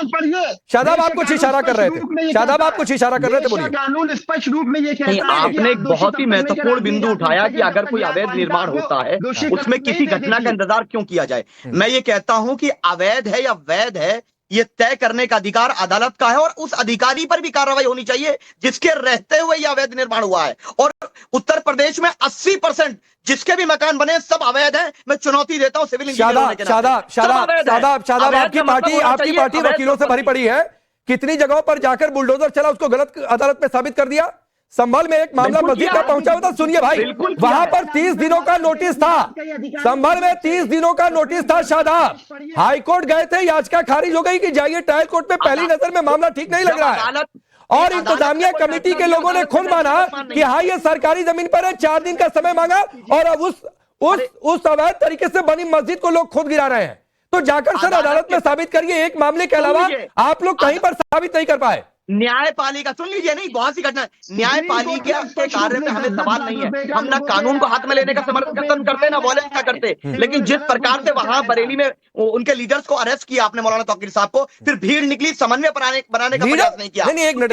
शादाब आप कुछ इशारा कर रहे थे, शादाब आप कुछ इशारा कर रहे थे, बोलिए। कानून स्पष्ट रूप में ये कहता है। आपने एक बहुत ही महत्वपूर्ण बिंदु उठाया कि अगर कोई अवैध निर्माण होता है उसमें किसी घटना का इंतजार क्यों किया जाए। मैं ये कहता हूं कि अवैध है या वैध है ये तय करने का अधिकार अदालत का है और उस अधिकारी पर भी कार्रवाई होनी चाहिए जिसके रहते हुए यह अवैध निर्माण हुआ है। और उत्तर प्रदेश में 80% जिसके भी मकान बने सब अवैध हैं। मैं चुनौती देता हूं सिविल इंजीनियर शादाब आपकी पार्टी वकीलों से भरी पड़ी है। कितनी जगहों पर जाकर बुलडोजर चला उसको गलत अदालत में साबित कर दिया। संभल में एक मामला मस्जिद का पहुंचा हुआ था, सुनिए भाई, वहां पर 30 दिनों का नोटिस था। संभल में 30 दिनों का नोटिस था। शादाब हाईकोर्ट गए थे, याचिका खारिज हो गई कि जाइए ट्रायल कोर्ट में, पहली नजर में मामला ठीक नहीं लग रहा है और इंतजामिया कमेटी के लोगों ने खुद माना कि हाँ ये सरकारी जमीन पर है, 4 दिन का समय मांगा और अब उस अवैध तरीके से बनी मस्जिद को लोग खुद गिरा रहे हैं। तो जाकर सर अदालत में साबित करिए। एक मामले के अलावा आप लोग कहीं पर साबित नहीं कर पाए। न्यायपालिका सुन लीजिए, नहीं बहुत सी घटना न्यायपालिका के कार्य में हमें सवाल नहीं है। हम ना कानून को हाथ में लेने का समर्थन करते ना वॉयलेंस का करते, लेकिन जिस प्रकार से वहां बरेली में उनके लीडर्स को अरेस्ट किया आपने मौलाना तौकीर साहब को, फिर भीड़ निकली, समन्वय बनाने का प्रयास नहीं किया। नहीं, एक मिनट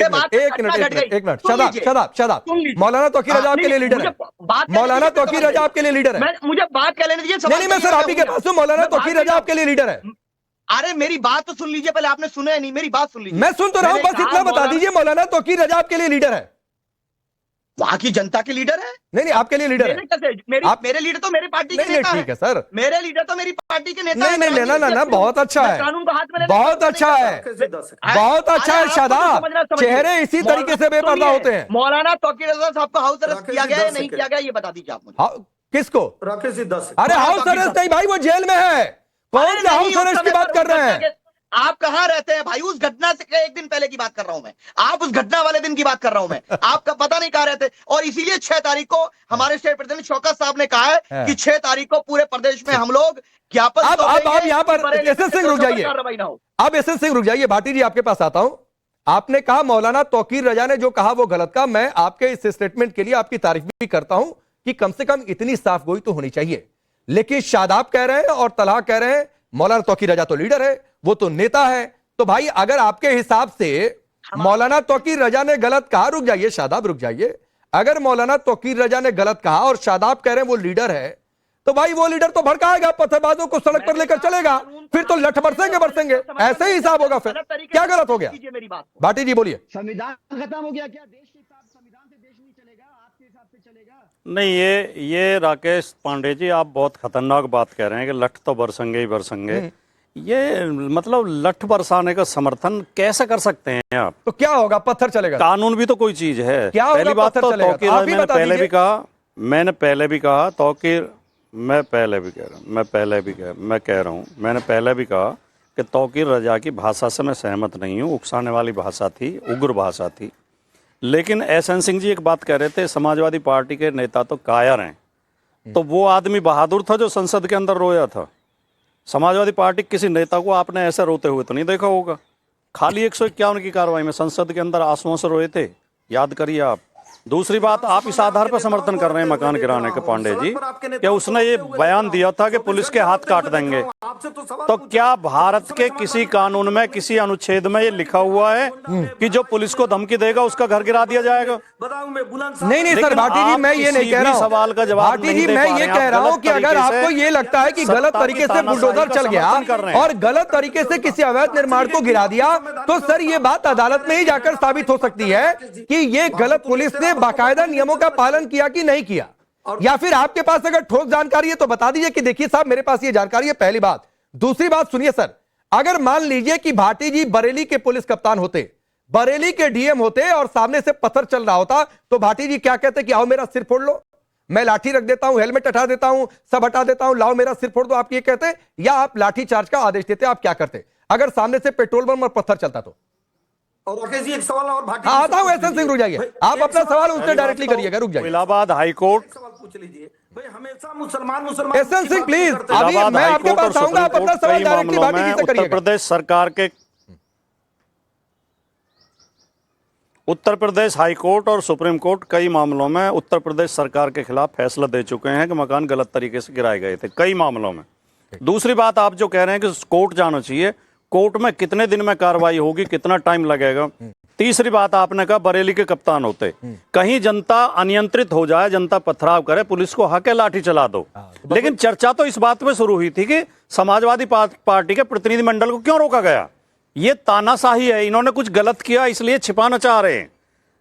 शादाब मौलाना तौकीर रजा आपके लिए लीडर है। मौलाना तौकीर रजा आपके लिए लीडर है। मुझे बात कर लेने दीजिए। नहीं मैं सर आप ही के पास हूं। मौलाना तौकीर रजा आपके लिए लीडर है। अरे मेरी बात तो सुन लीजिए पहले, आपने सुना है नहीं, मेरी बात सुन लीजिए। मैं सुन तो रहा हूं, बस इतना बता दीजिए मौलाना तौकीर रजा आपके लिए लीडर है। वहां की जनता के लीडर है। नहीं आपके लिए लीडर है। मेरे लीडर तो मेरी पार्टी के नेता है। ठीक है सर, मेरे लीडर तो मेरी पार्टी के नेता है। नहीं बहुत अच्छा है, कानून को हाथ में बहुत अच्छा है, बहुत अच्छा है। शादाब चेहरे इसी तरीके से बेपर्दा होते हैं। मौलाना तौकीर रजा साहब को हाउस अरेस्ट किया गया है नहीं किया गया ये बता दीजिए आप मुझे। किसको? अरे हाउस अरेस्ट नहीं भाई, वो जेल में है। कौन सा हाउस अरेस्ट की बात कर रहे हैं? आप कहां रहते हैं भाई? उस घटना से एक दिन पहले की बात कर रहा हूं मैं। आप उस घटना वाले दिन की बात कर रहा हूं मैं। आपका पता नहीं कहां रहते। और इसीलिए 6 तारीख को हमारे स्टेट प्रेसिडेंट शौकत साहब ने कहा है कि 6 तारीख को पूरे प्रदेश में हम लोग ज्ञापन। अब यहाँ पर एसएस सिंह रुक जाइए, अब एसएस सिंह रुक जाइए। भाटी जी आपके पास आता हूं। आपने कहा मौलाना तौकीर रजा ने जो कहा वो गलत कहा। मैं आपके इस स्टेटमेंट के लिए आपकी तारीफ भी करता हूं कि कम से कम इतनी साफ गोई तो होनी चाहिए। लेकिन शादाब कह रहे हैं और तलहा कह रहे हैं मौलाना तौकीर रजा तो लीडर है, वो तो नेता है। तो भाई अगर आपके हिसाब से मौलाना तौकीर रजा ने गलत कहा, रुक जाइए शादाब रुक जाइए, अगर मौलाना तौकीर रजा ने गलत कहा और शादाब कह रहे हैं वो लीडर है, तो भाई वो लीडर तो भड़काएगा, पत्थरबाजों को सड़क पर लेकर चलेगा, फिर तो लठ बरसेंगे। ऐसे ही हिसाब होगा। फिर क्या गलत हो गया? भाटी जी बोलिए। संविधान खत्म हो गया क्या? देश के हिसाब संविधान से देश नहीं चलेगा, आपके हिसाब से चलेगा? नहीं ये राकेश पांडे जी आप बहुत खतरनाक बात कह रहे हैं कि लठ तो बरसेंगे ही बरसेंगे। ये मतलब लठ बरसाने का समर्थन कैसे कर सकते हैं आप? तो क्या होगा? पत्थर चलेगा? कानून भी तो कोई चीज है। क्या होगा? पहली बात तो तौकीर, मैंने पहले भी कहा तौकीर, मैं पहले भी कहा कि तौकीर रजा की भाषा से मैं सहमत नहीं हूँ। उकसाने वाली भाषा थी, उग्र भाषा थी। लेकिन एसएन सिंह जी एक बात कह रहे थे, समाजवादी पार्टी के नेता तो कायर हैं, तो वो आदमी बहादुर था जो संसद के अंदर रोया था। समाजवादी पार्टी किसी नेता को आपने ऐसे रोते हुए तो नहीं देखा होगा। खाली 151 की कार्रवाई में संसद के अंदर आंसुओं से रोए थे, याद करिए आप। दूसरी बात, आप इस आधार पर समर्थन कर रहे हैं मकान गिराने के पांडे जी, कि उसने ये बयान दिया था कि पुलिस के हाथ काट देंगे। तो क्या भारत के किसी कानून में, किसी अनुच्छेद में ये लिखा हुआ है कि जो पुलिस को धमकी देगा उसका घर गिरा दिया जाएगा? नहीं सर भाटी जी, मैं ये नहीं कह रहा हूं। सवाल का जवाब भाटी जी, मैं ये कह रहा हूं कि अगर आपको ये लगता है कि गलत तरीके से बुलडोजर चल गया और गलत तरीके से किसी अवैध निर्माण को गिरा दिया, तो सर ये बात अदालत में ही जाकर साबित हो सकती है कि ये गलत पुलिस ने बाकायदा नियमों का पालन किया कि नहीं किया। या फिर आपके पास अगर ठोस जानकारी है तो बता दीजिए कि देखिए साहब मेरे पास ये जानकारी है, पहली बात। दूसरी बात सुनिए सर, अगर मान लीजिए कि भाटी जी बरेली के पुलिस कप्तान होते, बरेली के डीएम होते और सामने से पत्थर चल रहा होता, तो भाटी जी क्या कहते कि आओ मेरा सिर फोड़ लो, मैं लाठी रख देता हूं, हेलमेट हटा देता हूं, सब हटा देता हूं, लाओ मेरा सिर फोड़ दो, आप ये कहते? या आप लाठी चार्ज का आदेश देते? आप क्या करते अगर सामने से पेट्रोल बम और पत्थर चलता तो? और राकेश जी एक सवाल और भाटी आता हूं, एसएन सिंह रुक जाइए, आप अपना सवाल उससे डायरेक्टली करिएगा, रुक जाइए। इलाहाबाद हाईकोर्ट, सवाल पूछ लीजिए भाई, हमेशा मुसलमान एसएन सिंह प्लीज, अभी मैं आपके पास आऊंगा, आप अपना सवाल डायरेक्टली भाटी जी से करिएगा। उत्तर प्रदेश हाईकोर्ट और सुप्रीम कोर्ट कई मामलों में उत्तर प्रदेश सरकार के खिलाफ फैसला दे चुके हैं कि मकान गलत तरीके से गिराए गए थे, कई मामलों में। दूसरी बात, आप जो कह रहे हैं कि कोर्ट जाना चाहिए, कोर्ट में कितने दिन में कार्रवाई होगी, कितना टाइम लगेगा? तीसरी बात, आपने कहा बरेली के कप्तान होते, कहीं जनता अनियंत्रित हो जाए, जनता पथराव करे, पुलिस को हक लाठी चला दो। लेकिन चर्चा तो इस बात पे शुरू हुई थी कि समाजवादी पार्टी के प्रतिनिधिमंडल को क्यों रोका गया? ये तानाशाही है, इन्होंने कुछ गलत किया इसलिए छिपाना चाह रहे हैं,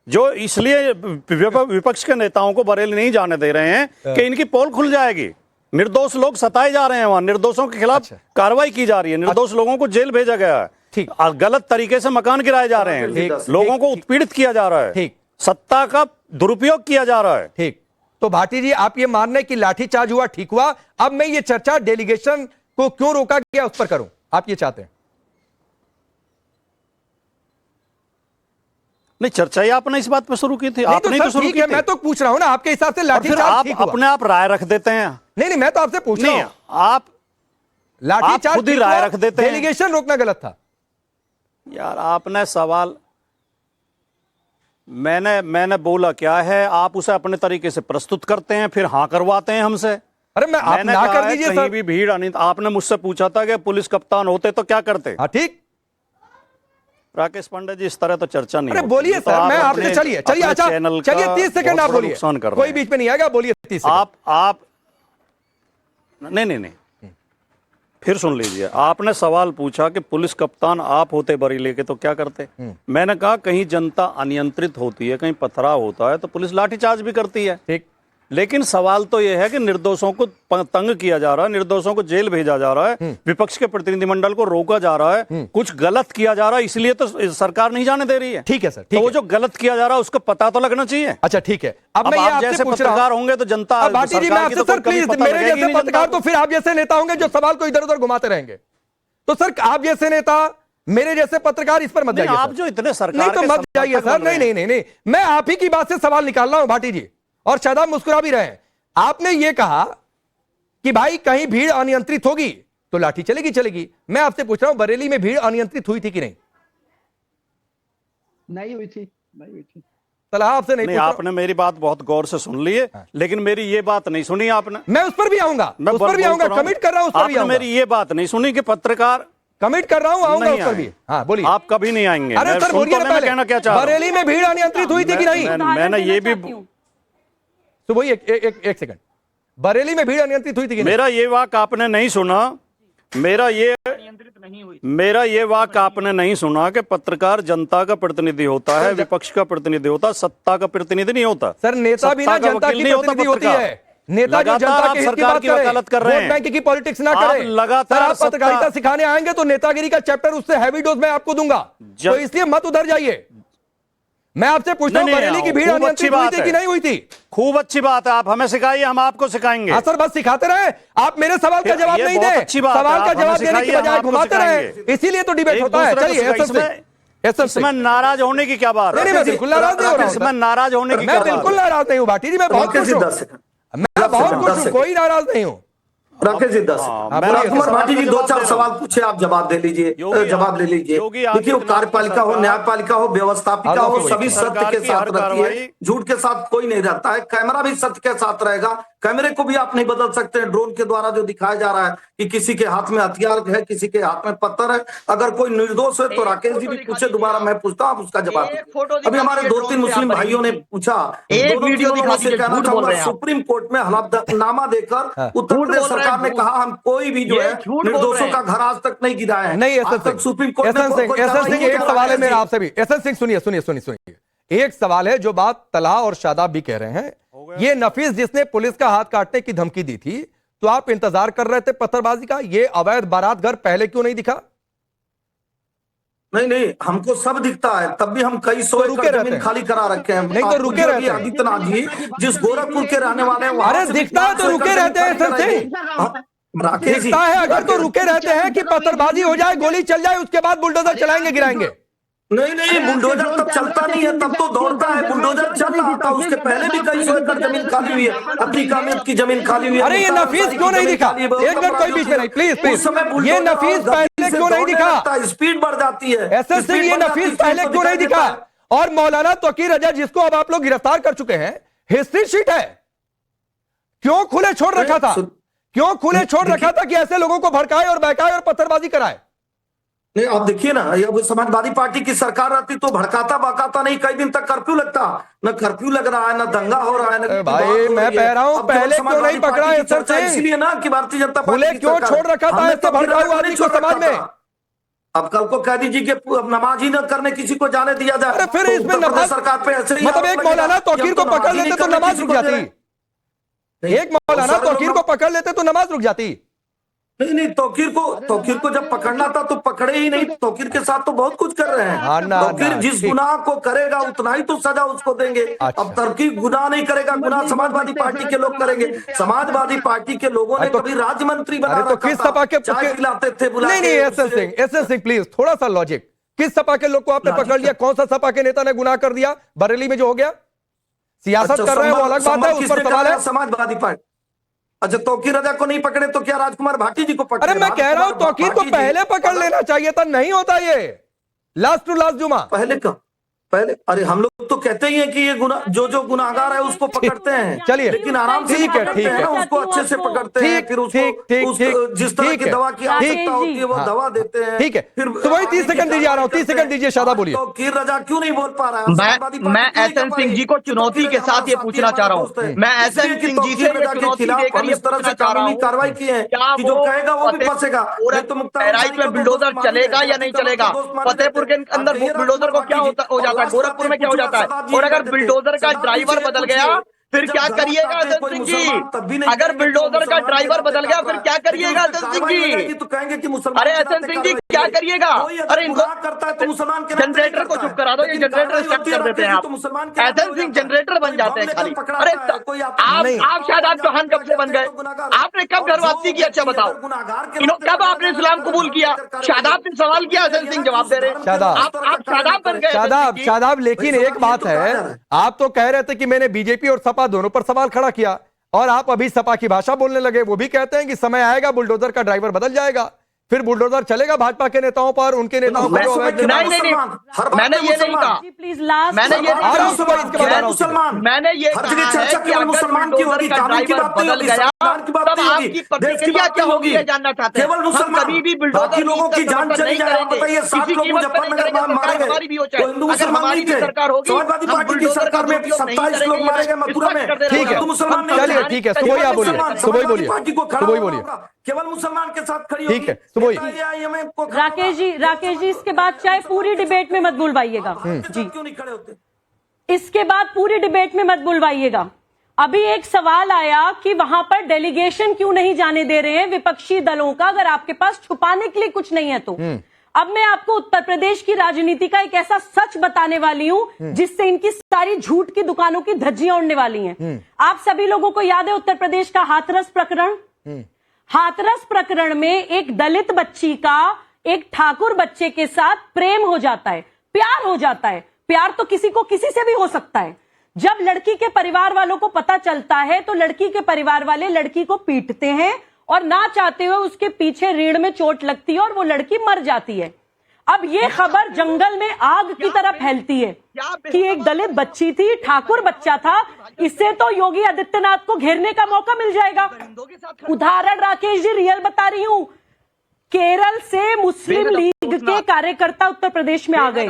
जो इसलिए विपक्ष के नेताओं को बरेली नहीं जाने दे रहे हैं कि इनकी पोल खुल जाएगी। निर्दोष लोग सताए जा रहे हैं, वहां निर्दोषों के खिलाफ कार्रवाई की जा रही है, निर्दोष लोगों को जेल भेजा गया है, गलत तरीके से मकान गिराए जा रहे हैं, लोगों को उत्पीड़ित किया जा रहा है, सत्ता का दुरुपयोग किया जा रहा है। ठीक, तो भाटी जी आप ये मान रहे कि लाठीचार्ज हुआ, ठीक हुआ। अब मैं ये चर्चा डेलीगेशन को क्यों रोका गया उस पर करूं, आप ये चाहते हैं? नहीं, चर्चा ही आपने इस बात पे शुरू की थी, आपने तो शुरू की थी। मैं तो पूछ रहा हूं ना, आपके हिसाब से लाठीचार्ज ठीक हुआ? अपने आप राय रख देते हैं। नहीं, मैं तो आपसे पूछ रहा हूं, आप लाठीचार्ज खुद ही राय रख देते हैं, डेलीगेशन रोकना गलत था? यार आपने सवाल, मैंने बोला क्या है, आप उसे अपने तरीके से प्रस्तुत करते हैं, फिर हाँ करवाते हैं हमसे। अरे आप ना कर दीजिए कहीं भी भीड़ नहीं। आपने मुझसे पूछा था कि पुलिस कप्तान होते तो क्या करते? हाँ ठीक, राकेश पांडे जी इस तरह तो चर्चा नहीं। अरे बोलिए सर, मैं आपसे चलिए अच्छा चलिए 30 सेकंड आप बोलिए, कोई बीच में नहीं आएगा, बोलिए 30 सेकंड। आप नहीं फिर सुन लीजिए, आपने सवाल पूछा कि पुलिस कप्तान आप होते बरेली के तो क्या करते? मैंने कहा कहीं जनता अनियंत्रित होती है, कहीं पथराव होता है तो पुलिस लाठीचार्ज भी करती है। ठीक, लेकिन सवाल तो यह है कि निर्दोषों को तंग किया जा रहा है, निर्दोषों को जेल भेजा जा रहा है, विपक्ष के प्रतिनिधिमंडल को रोका जा रहा है, कुछ गलत किया जा रहा है, इसलिए तो सरकार नहीं जाने दे रही है। ठीक है सर, तो वो जो गलत किया जा रहा है उसको पता तो लगना चाहिए। अच्छा ठीक है, अब मैं आप जैसे पत्रकार होंगे तो जनता, भाटी जी मैं आपसे सर प्लीज, मेरे जैसे पत्रकार तो फिर आप जैसे नेता होंगे जो सवाल को इधर उधर घुमाते रहेंगे, तो सर आप जैसे नेता, मेरे जैसे पत्रकार इस पर मत जाइए। आप जो इतने सरकार नहीं तो मत जाइए सर, नहीं, मैं आप ही की बात से सवाल निकाल रहा हूं भाटी जी, और शायद आप मुस्कुरा भी रहे हैं। आपने ये कहा कि भाई कहीं भीड़ अनियंत्रित होगी तो लाठी चलेगी। मैं आपसे पूछ रहा हूं बरेली में भीड़ अनियंत्रित हुई थी कि नहीं? नहीं हुई थी। सलाह आपसे नहीं, आपने मेरी बात बहुत गौर से सुन ली है, लेकिन मेरी ये बात नहीं सुनी आपने। मैं उस पर भी आऊंगा, कमिट कर रहा हूं, उस पर भी आऊंगा। मेरी ये बात नहीं सुनी कि पत्रकार, कमिट कर रहा हूं, आऊंगा उस पर भी। हाँ बोलिए। आप कभी नहीं आएंगे। अरे सर बोलिए ना पहले, कहना क्या चाह रहा हूं? बरेली में भीड़ अनियंत्रित हुई थी कि नहीं? मैंने ये भी तो वही एक सेकंड, बरेली में भीड़ अनियंत्रित हुई थी कि नहीं? मेरा ये वाक आपने नहीं सुना, मेरा ये वाक आपने नहीं सुना कि पत्रकार जनता का प्रतिनिधि होता है, विपक्ष का प्रतिनिधि होता है, सत्ता का प्रतिनिधि नहीं होता। सर नेता भी ना जनता की प्रतिनिधि होती है, नेता जो जनता के हित की बात करे, वोट बैंक की पॉलिटिक्स ना करे। लगातार आप पत्रकारिता सिखाने आएंगे तो नेतागिरी का चैप्टर उससे हैवी डोज में आपको दूंगा, तो इसलिए मत उधर जाइए। मैं आपसे पूछता हूं बरेली की भीड़ अनियंत्रित हुई थी कि नहीं हुई थी? खूब अच्छी बात है, आप हमें सिखाइए, हम आपको सिखाएंगे। हाँ सर, बस सिखाते रहे, आप मेरे सवाल का जवाब नहीं दे, सवाल का जवाब देने की बजाय घुमाते रहे, इसीलिए तो डिबेट होता है। चलिए इसमें नाराज होने की क्या बात? नहीं, मैं बिल्कुल नाराज नहीं हो रहा हूं। इसमें नाराज होने की क्या मैं बात? बिल्कुल नाराज नहीं हूँ भाटी जी, मैं बहुत खुश हूँ, मैं बहुत खुश हूँ, कोई नाराज नहीं हूँ। राकेश जी 10 राजकुमार भाटी जी 2-4 सवाल पूछे, आप जवाब दे लीजिए, जवाब ले लीजिए। देखिए वो कार्यपालिका हो, न्यायपालिका हो, व्यवस्थापिका हो, सभी सत्य के साथ रहती है, झूठ के साथ कोई नहीं रहता है। कैमरा भी सत्य के साथ रहेगा, कैमरे को भी आप नहीं बदल सकते हैं। ड्रोन के द्वारा जो दिखाया जा रहा है कि किसी के हाथ में हथियार है, किसी के हाथ में पत्थर है, अगर कोई निर्दोष है तो राकेश जी भी पूछे, दोबारा मैं पूछता हूं, आप उसका जवाब दीजिए। अभी हमारे 2-3 मुस्लिम भाइयों ने पूछा, सुप्रीम कोर्ट में हलफनामा देकर उत्तर प्रदेश सरकार ने कहा हम कोई भी जो है निर्दोषों का घर आज तक नहीं गिराया है। नहीं, आज तक सुप्रीम कोर्ट एसएन सिंह एक सवाल है मेरा आपसे भी। एसएन सिंह सुनिए, एक सवाल है, जो बात तलहा और शादाब भी कह रहे हैं, ये नफीस जिसने पुलिस का हाथ काटने की धमकी दी थी, तो आप इंतजार कर रहे थे पत्थरबाजी का, ये अवैध बारात घर पहले क्यों नहीं दिखा? नहीं, हमको सब दिखता है, तब भी हम कई सौ एकड़ जमीन खाली करा रखे हैं। नहीं तो रुके रहते हैं। आदित्यनाथ जी जिस गोरखपुर के रहने वाले हैं, अरे दिखता है तो रुके रहते हैं एसएन सिंह, राकेश जी दिखता है अगर तो रुके रहते हैं कि पत्थरबाजी हो जाए, गोली चल जाए, उसके बाद बुलडोजर चलाएंगे, गिराएंगे। नहीं, बुलडोजर तब चलता नहीं है, तब तो दौड़ता है। बुलडोजर चल रहा था, उसके पहले भी कई सौ एकड़ जमीन खाली हुई है, अपनी कामियत की जमीन खाली हुई है। अरे ये नफीस क्यों नहीं दिखा? एक मिनट कोई बीच में नहीं, प्लीज, ये नफीस पहले क्यों नहीं दिखा? स्पीड बढ़ जाती है। एसएन सिंह, ये नफीस पहले क्यों नहीं दिखा? और मौलाना तौकीर रजा, जिसको अब आप लोग गिरफ्तार कर चुके हैं, हिस्ट्री शीट है, क्यों खुले छोड़ रखा था? क्यों खुले छोड़ रखा था कि ऐसे लोगों को भड़काए और बहकाए और पत्थरबाजी कराए? नहीं, आप देखिए ना, ये समाजवादी पार्टी की सरकार रहती तो भड़काता बहकाता नहीं, कई दिन तक कर्फ्यू लगता, न कर्फ्यू लग रहा है, न दंगा हो रहा है। भाई मैं कह रहा हूं, पहले क्यों नहीं पकड़ा है सर से? इसलिए ना कि भारतीय जनता पार्टी क्यों छोड़ रखा था ऐसे भड़काऊ आदमी को समाज में? अब कल को कह दीजिए कि नमाज ही न करने किसी को जाने दिया जाए। अरे फिर इसमें नमाज सरकार पे ऐसे ही, मतलब एक मौलाना तौकीर को पकड़ लेते तो नमाज रुक जाती, एक मौलाना तौकीर को पकड़ लेते तो नमाज रुक जाती। नहीं, तौकीर को जब पकड़ना था तो पकड़े ही नहीं। तौकीर के साथ तो बहुत कुछ कर रहे हैं। तौकीर जिस गुनाह को करेगा उतना ही तो सजा उसको देंगे। अब तरकीब गुनाह नहीं करेगा, गुनाह समाजवादी पार्टी के लोग करेंगे। समाजवादी पार्टी के लोगों ने कभी राज्य मंत्री बना रखा किस सपा के चाय पिलाते थे, नहीं, एसएन सिंह प्लीज थोड़ा सा लॉजिक। किस सपा के लोग को आपने पकड़ लिया? कौन सा सपा के नेता ने गुनाह कर दिया बरेली में जो हो गया? सियासत कर रहे हैं वो अलग बात है, उस पर सवाल है। समाजवादी पार्टी, अच्छा तौकीर रजा को नहीं पकड़े तो क्या राजकुमार भाटी जी को पकड़े? अरे मैं कह रहा हूं तौकीर को पहले पकड़ लेना चाहिए था, नहीं होता ये लास्ट टू लास्ट जुमा। पहले अरे हम लोग तो कहते ही हैं कि ये जो गुनाहगार है उसको पकड़ते हैं, चलिए लेकिन आराम से ठीक है उसको अच्छे से पकड़ते हैं, फिर उसको जिस तरह की दवा की आवश्यकता होती है वो दवा देते हैं। ठीक है, तो वही 30 सेकंड दीजिए, आ रहा हूँ 30 सेकंड दीजिए। शादाब बोलिए। तौकीर रजा क्यों नहीं बोल पा रहा है? मैं एसएन सिंह जी को चुनौती के साथ ये पूछना चाह रहा हूँ, मैं एसएन सिंह जी से चुनौती देकर ये इस तरह से कानूनी कार्रवाई की है कि जो कहेगा वो भी फंसेगा। बहराइच में बुलडोजर चलेगा या नहीं चलेगा? फतेहपुर के अंदर बुलडोजर को क्या हो जाता है? गोरखपुर में क्या हो जाता है? और अगर बुलडोजर का ड्राइवर बदल गया फिर क्या करिएगा एसएन सिंह जी? अगर बुलडोजर का ड्राइवर बदल गया फिर क्या करिएगा एसएन सिंह जी? तो कहेंगे कि मुसलमान, अरे एसएन सिंह जी क्या करिएगा? अरे इनको करता है तो मुसलमान के जनरेटर को चुप करा दो, ये जनरेटर स्टक कर देते हैं आप। एसएन सिंह जनरेटर बन जाते हैं खाली। अरे आप शादाब चौहान कब से बन गए? आपने कब घर वापसी की? अच्छा बताओ, कब आपने इस्लाम कबूल किया? शादाब ने सवाल किया, एसएन सिंह जवाब दे रहे हैं। आप शादाब बन गए। शादाब लेकिन एक बात है, आप तो कह रहे थे कि मैंने बीजेपी और सपा दोनों पर सवाल खड़ा किया, और आप अभी सपा की भाषा बोलने लगे। वो भी कहते हैं कि समय आएगा बुलडोजर का ड्राइवर बदल जाएगा, फिर बुलडोजर चलेगा भाजपा के नेताओं पर, उनके नेताओं पर। नहीं, मैंने ये नहीं कहा। प्लीज लास्ट, मैंने ये मुसलमान, मैंने ये चर्चा केवल मुसलमान की होगी, कानून की बात नहीं होगी, संविधान की बात नहीं होगी, देश की बात क्या होगी? जानना चाहते हैं केवल मुसलमान, कभी भी बाकी लोगों की जान चली जाए। आप बताइए 7 लोग मुजफ्फरनगर में मारे गए, तो हिंदू मुसलमान नहीं थे। समाजवादी पार्टी की सरकार में 27 लोग मारे गए मथुरा में, ठीक है, मुसलमान नहीं। चलिए ठीक है, सुबह आप बोलिए, सुबह बोलिए, पार्टी को खड़ा बोलिए, केवल मुसलमान के साथ खड़ी ठीक है, सुबह। राकेश जी इसके बाद चाहे पूरी डिबेट में मत बुलवाइएगा जी, क्यों नहीं खड़े होते? इसके बाद पूरी डिबेट में मत बुलवाइएगा। अभी एक सवाल आया कि वहां पर डेलीगेशन क्यों नहीं जाने दे रहे हैं विपक्षी दलों का, अगर आपके पास छुपाने के लिए कुछ नहीं है तो। अब मैं आपको उत्तर प्रदेश की राजनीति का एक ऐसा सच बताने वाली हूं जिससे इनकी सारी झूठ की दुकानों की धज्जियां उड़ने वाली हैं। आप सभी लोगों को याद है उत्तर प्रदेश का हाथरस प्रकरण? हाथरस प्रकरण में एक दलित बच्ची का एक ठाकुर बच्चे के साथ प्रेम हो जाता है, प्यार हो जाता है। प्यार तो किसी को किसी से भी हो सकता है। जब लड़की के परिवार वालों को पता चलता है तो लड़की के परिवार वाले लड़की को पीटते हैं और ना चाहते हुए उसके पीछे रीढ़ में चोट लगती है और वो लड़की मर जाती है। अब ये खबर जंगल में आग की तरह फैलती है कि एक दलित बच्ची थी, ठाकुर बच्चा था, इससे तो योगी आदित्यनाथ को घेरने का मौका मिल जाएगा। उदाहरण राकेश जी रियल बता रही हूं, केरल से मुस्लिम लीग के कार्यकर्ता उत्तर प्रदेश में आ गए,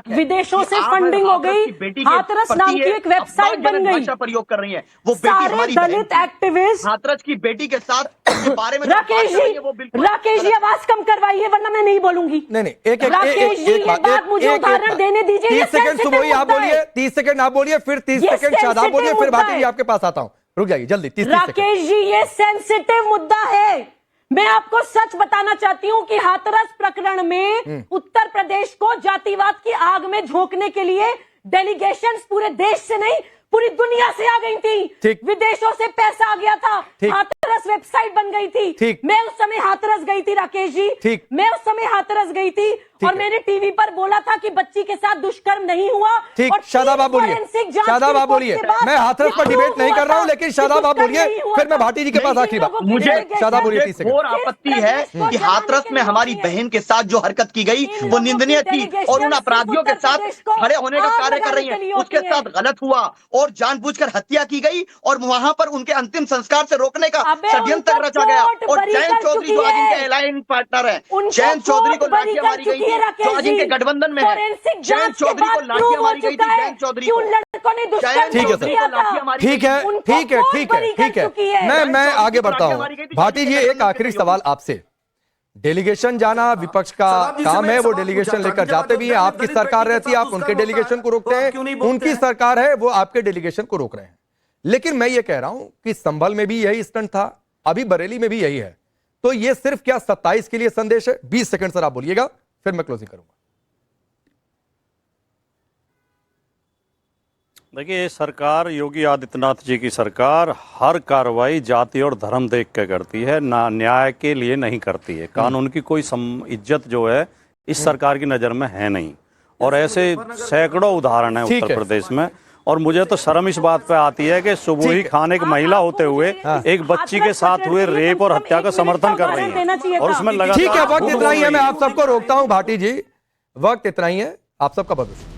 विदेशों से फंडिंग हो गई, हाथरस नाम की एक वेबसाइट बन गई, प्रयोग कर रही है वो सारे दलित एक्टिविस्ट हाथरस की बेटी के साथ बारे में राकेश जी आवाज कम करवाइए वरना मैं नहीं बोलूंगी। नहीं राकेश जी ये बात मुझे उदाहरण देने दीजिए। 30 सेकंड सुबोई आप बोलिए, 30 सेकंड आप बोलिए, फिर 30 सेकंड शादाब बोलिए, फिर भाटी जी आपके पास आता हूं। रुक जाइए जल्दी। 30 सेकंड। राकेश जी ये सेंसिटिव मुद्दा है। मैं आपको सच बताना चाहती हूं कि हाथरस प्रकरण में उत्तर प्रदेश को जातिवाद की आग में झोंकने के लिए डेलीगेशंस पूरे देश से नहीं पूरी दुनिया से आ गई थी। विदेशों से पैसा आ गया था, हाथरस वेबसाइट बन गई थी। मैं उस समय हाथरस गई थी राकेश जी, मैं उस समय हाथरस गई थी और मैंने टीवी पर बोला था कि बच्ची के साथ दुष्कर्म नहीं हुआ। ठीक, शादाब आप बोलिए, शादाब आप बोलिए। मैं हाथरस पर डिबेट नहीं कर रहा हूं, लेकिन शादाब आप बोलिए, फिर मैं भाटी जी के पास आखिरी बात। मुझे शादाब बोलिए। 30 सेकंड। और आपत्ति है कि हाथरस में हमारी बहन के साथ जो हरकत की गई वो निंदनीय थी और उन अपराधियों के साथ खड़े होने का कार्य कर रही है, उसके साथ गलत हुआ और जानबूझकर हत्या की गई और वहां पर उनके अंतिम संस्कार से रोकने का षड्यंत्र रचा गया। और जयंत चौधरी जो आज इनके अलायंस पार्टनर है, जयंत चौधरी को लाठियां मारी गई थी जो आज इनके गठबंधन में है। जयंत चौधरी को लाठियां मारी गई थी, जयंत चौधरी को। ठीक है। मैं आगे बढ़ता हूं। भाटी जी एक आखिरी सवाल आपसे। डेलीगेशन जाना विपक्ष का काम है, वो डेलीगेशन लेकर जाते भी हैं। आपकी सरकार रहती है, आप उनके डेलीगेशन को रोकते हैं, उनकी सरकार है, वो आपके डेलीगेशन को रोक रहे हैं। लेकिन मैं ये कह रहा हूं कि संभल में भी यही स्टंट था, अभी बरेली में भी यही है। तो ये सिर्फ क्या 27 के लिए संदेश है? 20 सेकंड सर आप बोलिएगा, फिर मैं क्लोजिंग करूंगा। देखिए, सरकार योगी आदित्यनाथ जी की सरकार हर कार्रवाई जाति और धर्म देख के करती है, ना न्याय के लिए नहीं करती है। कानून की कोई इज्जत जो है इस सरकार की नजर में है नहीं। और ऐसे सैकड़ों उदाहरण है उत्तर प्रदेश में। और मुझे तो शर्म इस बात पे आती है कि सुबोही खान एक महिला होते हुए एक बच्ची के साथ हुए रेप और हत्या का समर्थन कर रही है और उसमें लगा। ठीक है, वक्त इतना ही है, मैं आप सबको रोकता हूं भाटी जी, वक्त इतना ही है, आप सबका बहुत